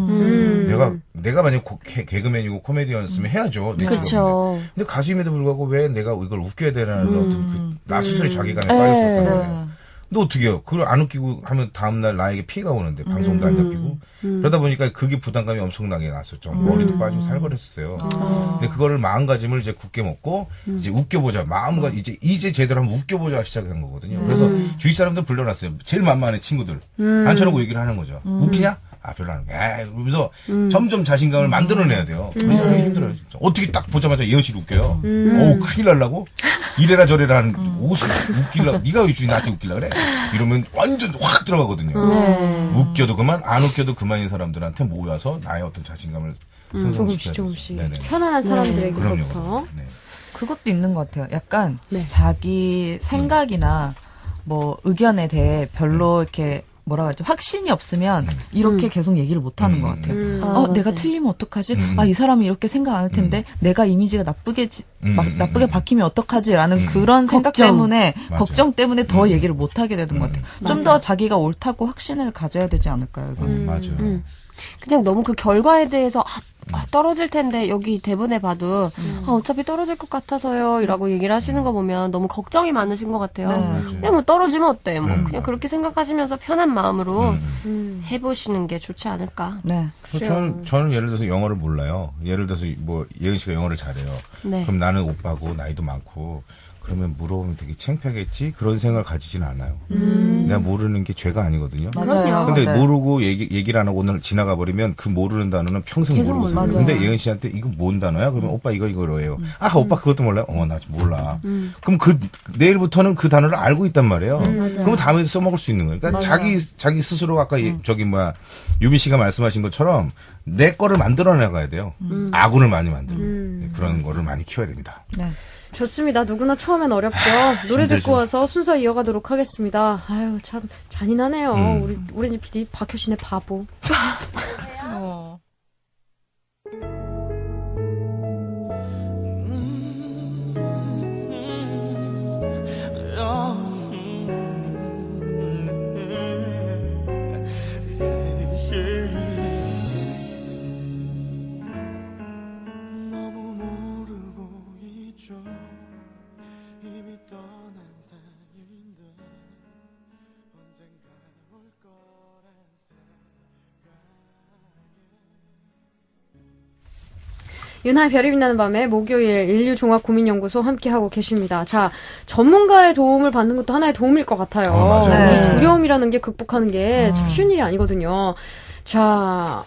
내가 만약 개그맨이고 코미디언이었으면 해야죠. 내 직업인데. 그쵸. 근데 가수임에도 불구하고 왜 내가 이걸 웃겨야 되나는 어떤 나 스스로의 자괴감에 빠졌었던 거예요. 너 어떻게 해요? 그걸 안 웃기고 하면 다음날 나에게 피해가 오는데 방송도 안 잡히고 그러다 보니까 그게 부담감이 엄청나게 났었죠. 머리도 빠지고 살벌했었어요. 근데 그거를 마음가짐을 이제 굳게 먹고 이제 웃겨보자. 마음가 이제 제대로 한번 웃겨보자 시작한 거거든요. 그래서 주위 사람들 불러놨어요. 제일 만만한 친구들 앉혀놓고 얘기를 하는 거죠. 웃기냐? 아 별로 안 웃겨. 그러면서 점점 자신감을 만들어내야 돼요. 그게 힘들어요. 진짜. 어떻게 딱 보자마자 예은 씨를 웃겨요. 어우 큰일 날라고? 이래라 저래라 하는 옷을 웃길라 네가 왜 주인 나한테 웃길라 그래? 이러면 완전 확 들어가거든요. 웃겨도 그만 안 웃겨도 그만인 사람들한테 모여서 나의 어떤 자신감을 조금씩 조금씩 편안한 사람들에게서부터. 그럼요. 네. 그것도 있는 것 같아요. 약간 네. 자기 생각이나 뭐 의견에 대해 별로 이렇게 뭐라 그러지 확신이 없으면 이렇게 계속 얘기를 못 하는 것 같아요. 내가 맞아요. 틀리면 어떡하지? 이 사람이 이렇게 생각 안 할 텐데 내가 이미지가 나쁘게 박히면 어떡하지라는 그런 생각 때문에 맞아요. 걱정 때문에 더 얘기를 못 하게 되는 것 같아요. 좀 더 자기가 옳다고 확신을 가져야 되지 않을까요? 이건? 맞아요. 그냥 너무 그 결과에 대해서 떨어질 텐데 여기 대본에 봐도 어차피 떨어질 것 같아서요 이라고 얘기를 하시는 거 보면 너무 걱정이 많으신 것 같아요. 네. 그냥 뭐 떨어지면 어때? 뭐 그냥 그렇게 생각하시면서 편한 마음으로 해보시는 게 좋지 않을까. 네. 저는 예를 들어서 영어를 몰라요. 예를 들어서 뭐 예은 씨가 영어를 잘해요. 네. 그럼 나는 오빠고 나이도 많고 그러면 물어보면 되게 창피하겠지? 그런 생각을 가지진 않아요. 내가 모르는 게 죄가 아니거든요. 맞아요. 근데 맞아요. 모르고 얘기를 안 하고 오늘 지나가 버리면 그 모르는 단어는 평생 계속 모르고 몰라요. 살아요. 근데 예은 씨한테 이거 뭔 단어야? 그러면 오빠 이거로 해요. 아, 오빠 그것도 몰라요? 나 몰라. 그럼 내일부터는 그 단어를 알고 있단 말이에요. 그럼 다음에 써먹을 수 있는 거예요. 그러니까 자기 스스로 아까 유미 씨가 말씀하신 것처럼 내 거를 만들어 나가야 돼요. 아군을 많이 만들고. 그런 거를 많이 키워야 됩니다. 네. 좋습니다. 누구나 처음엔 어렵죠. 노래 듣고 힘들죠. 와서 순서 이어가도록 하겠습니다. 아유, 참 잔인하네요. 우리 오렌지 PD 박효신의 바보. 너무 모르고 있죠. 이미 떠난 사이인데 언젠가 올 거란 윤하의 별이 빛나는 밤에 목요일 인류종합고민연구소 함께하고 계십니다. 자, 전문가의 도움을 받는 것도 하나의 도움일 것 같아요. 맞아요. 네. 이 두려움이라는 게 극복하는 게 참 쉬운 일이 아니거든요. 자,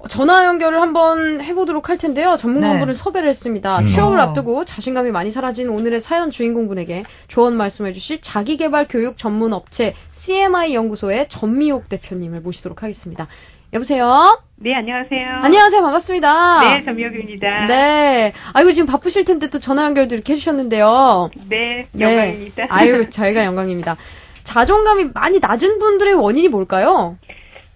전화 연결을 한번 해보도록 할 텐데요. 전문가분을 섭외를 했습니다. 취업을 앞두고 자신감이 많이 사라진 오늘의 사연 주인공분에게 조언 말씀해 주실 자기개발 교육 전문 업체 CMI 연구소의 전미옥 대표님을 모시도록 하겠습니다. 여보세요? 네, 안녕하세요. 안녕하세요. 반갑습니다. 네, 전미옥입니다. 네. 아이고, 지금 바쁘실 텐데 또 전화 연결도 이렇게 해주셨는데요. 네, 영광입니다. 아유, 저희가 영광입니다. 자존감이 많이 낮은 분들의 원인이 뭘까요?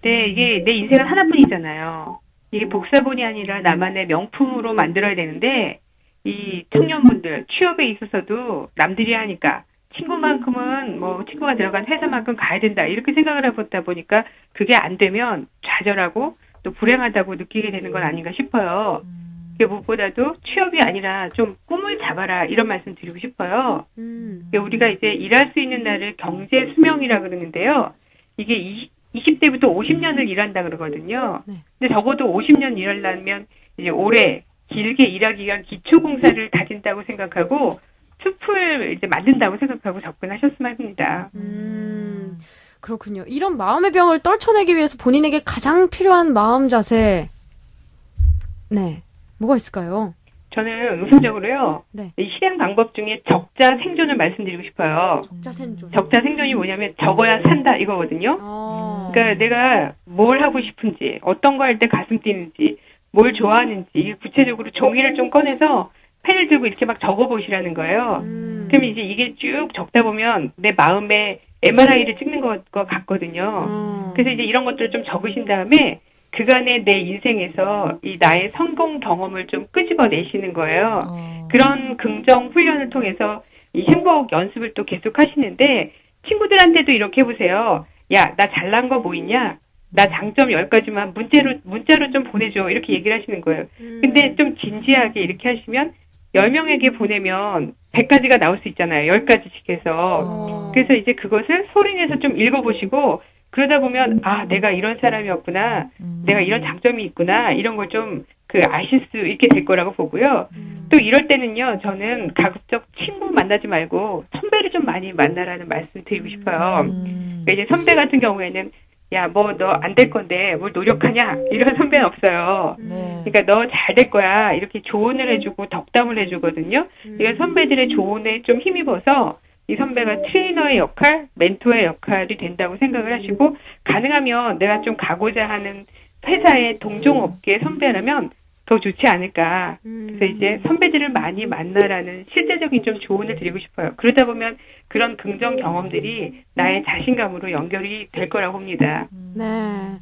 네, 이게 내 인생은 하나뿐이잖아요. 이게 복사본이 아니라 나만의 명품으로 만들어야 되는데, 이 청년분들, 취업에 있어서도 남들이 하니까, 친구만큼은 친구가 들어간 회사만큼 가야 된다, 이렇게 생각을 해보다 보니까, 그게 안 되면 좌절하고 또 불행하다고 느끼게 되는 건 아닌가 싶어요. 그게 무엇보다도 취업이 아니라 좀 꿈을 잡아라, 이런 말씀 드리고 싶어요. 우리가 이제 일할 수 있는 날을 경제 수명이라 그러는데요. 이게 20대부터 50년을 일한다 그러거든요. 네. 근데 적어도 50년 일하려면 이제 오래 길게 일하기 위한 기초공사를 다진다고 생각하고 숲을 이제 만든다고 생각하고 접근하셨으면 합니다. 그렇군요. 이런 마음의 병을 떨쳐내기 위해서 본인에게 가장 필요한 마음 자세. 네. 뭐가 있을까요? 저는 우선적으로요. 네. 이 실행 방법 중에 적자 생존을 말씀드리고 싶어요. 적자 생존. 적자 생존이 뭐냐면 적어야 산다 이거거든요. 그러니까 내가 뭘 하고 싶은지, 어떤 거 할 때 가슴 뛰는지, 뭘 좋아하는지 구체적으로 종이를 좀 꺼내서 펜을 들고 이렇게 막 적어보시라는 거예요. 그럼 이제 이게 쭉 적다 보면 내 마음에 MRI를 찍는 것 같거든요. 그래서 이제 이런 것들을 좀 적으신 다음에 그간의 내 인생에서 이 나의 성공 경험을 좀 끄집어내시는 거예요. 그런 긍정 훈련을 통해서 이 행복 연습을 또 계속 하시는데 친구들한테도 이렇게 해보세요. 야, 나 잘난 거 뭐 있냐? 나 장점 10가지만 문자로 좀 보내줘. 이렇게 얘기를 하시는 거예요. 근데 좀 진지하게 이렇게 하시면 10명에게 보내면 100가지가 나올 수 있잖아요. 10가지씩 해서. 그래서 이제 그것을 소리내서 좀 읽어보시고 그러다 보면 아, 내가 이런 사람이었구나. 내가 이런 장점이 있구나. 이런 걸 좀 아실 수 있게 될 거라고 보고요. 또 이럴 때는요. 저는 가급적 친구 만나지 말고 선배를 좀 많이 만나라는 말씀 드리고 싶어요. 그러니까 이제 선배 같은 경우에는 야, 너 안 될 건데 뭘 노력하냐? 이런 선배는 없어요. 네. 그러니까 너 잘 될 거야. 이렇게 조언을 해주고 덕담을 해주거든요. 이런 선배들의 조언에 좀 힘입어서 이 선배가 트레이너의 역할, 멘토의 역할이 된다고 생각을 하시고 가능하면 내가 좀 가고자 하는 회사의 동종업계 선배라면 더 좋지 않을까. 그래서 이제 선배들을 많이 만나라는 실제적인 좀 조언을 드리고 싶어요. 그러다 보면 그런 긍정 경험들이 나의 자신감으로 연결이 될 거라고 봅니다. 네.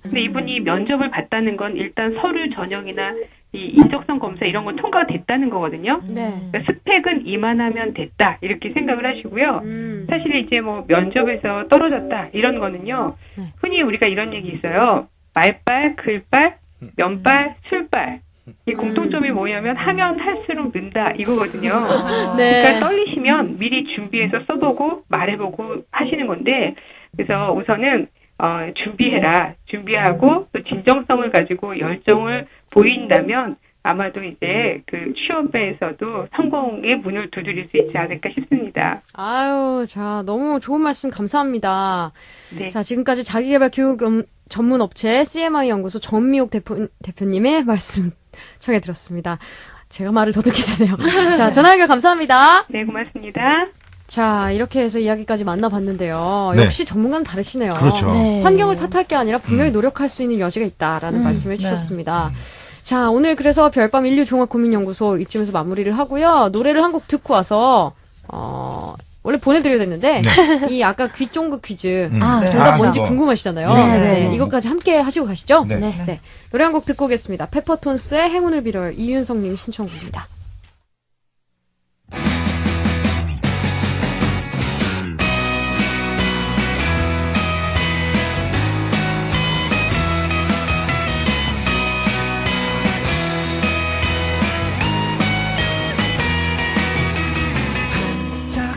근데 이분이 면접을 봤다는 건 일단 서류 전형이나 이 인적성 검사 이런 건 통과가 됐다는 거거든요. 네. 그러니까 스펙은 이만하면 됐다 이렇게 생각을 하시고요. 사실 이제 면접에서 떨어졌다 이런 거는요. 흔히 우리가 이런 얘기 있어요. 말빨, 글빨, 면빨, 술빨. 이 공통점이 뭐냐면 하면 할수록 는다 이거거든요. 네. 그러니까 떨리시면 미리 준비해서 써보고 말해보고 하시는 건데 그래서 우선은 준비해라. 준비하고 또 진정성을 가지고 열정을 보인다면 아마도 이제 그 취업에서도 성공의 문을 두드릴 수 있지 않을까 싶습니다. 아유, 자, 너무 좋은 말씀 감사합니다. 네. 자, 지금까지 자기개발 교육 전문 업체 CMI 연구소 전미옥 대표님의 말씀 청해 들었습니다. 제가 말을 더듬게 되네요. 자, 전화 연결 감사합니다. 네, 고맙습니다. 자, 이렇게 해서 이야기까지 만나봤는데요. 네. 역시 전문가는 다르시네요. 그렇죠. 네. 환경을 탓할 게 아니라 분명히 노력할 수 있는 여지가 있다라는 말씀을 해주셨습니다. 자, 오늘 그래서 별밤 인류 종합 고민연구소 이쯤에서 마무리를 하고요. 노래를 한 곡 듣고 와서 원래 보내드려야 됐는데 이 아까 귀 쫑긋 퀴즈 아, 정답 아, 뭔지 그거. 궁금하시잖아요. 네. 이것까지 함께 하시고 가시죠. 네. 네. 노래 한 곡 듣고 오겠습니다. 페퍼톤스의 행운을 빌어요. 이윤성님 신청곡입니다. 짝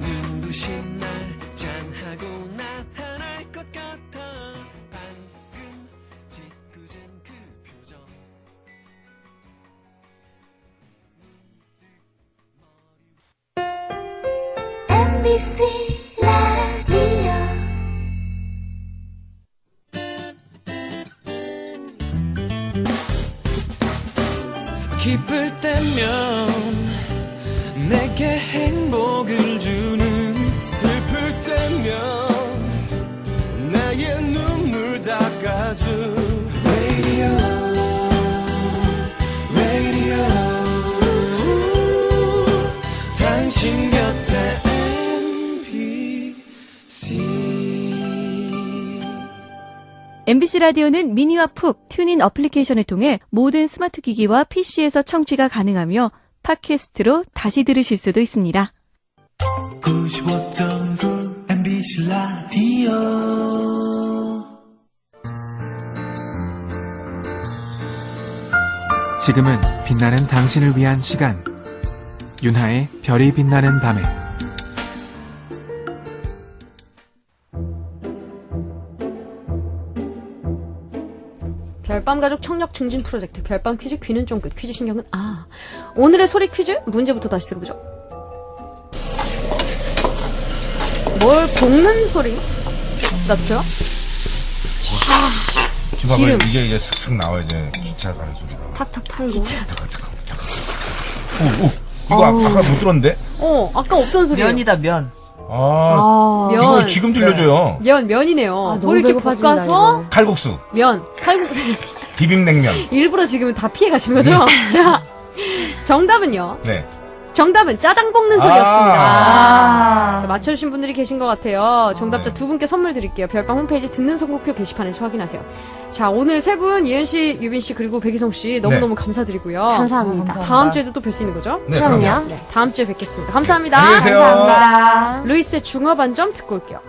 눈부신 날 짠하고 나타날 것 같아 방금 짓궂은 그 표정 MBC 라디오 기쁠 때면 내게 행복을 주는 슬플 때면 나의 눈물 닦아준 Radio Radio 당신 곁에 MBC 라디오는 미니와 푹 튜닝 어플리케이션을 통해 모든 스마트 기기와 PC에서 청취가 가능하며 팟캐스트로 다시 들으실 수도 있습니다. 95.9 MBC 라디오 지금은 빛나는 당신을 위한 시간. 윤하의 별이 빛나는 밤에. 별밤 가족 청력 증진 프로젝트 별밤 퀴즈 귀는 쫑긋 퀴즈 신경은 오늘의 소리 퀴즈 문제부터 다시 들어보죠. 뭘 볶는 소리 같죠? 지금 기름. 봐봐요. 이제 슥슥 나와 이제 기차 가는 소리가. 탁탁 털고. 이거 아까 못 들었는데? 아까 없던 소리예요. 면이다, 면. 면. 이거 지금 들려줘요. 면이네요. 너무 뭘 이렇게 배고파진다, 볶아서 이거. 칼국수, 칼국수. 비빔냉면. 일부러 지금 다 피해 가시는 거죠? 자, 정답은요. 네. 정답은 짜장 볶는 소리였습니다. 자, 맞춰주신 분들이 계신 것 같아요. 정답자 두 분께 선물 드릴게요. 별밤 홈페이지 듣는 선곡표 게시판에서 확인하세요. 자, 오늘 세 분, 예은씨, 유빈씨, 그리고 백희성씨 너무너무 감사드리고요. 감사합니다. 다음 주에도 또 뵐 수 있는 거죠? 네, 그럼요. 네, 다음 주에 뵙겠습니다. 감사합니다. 안녕히 계세요. 감사합니다. 루이스의 중화반점 듣고 올게요.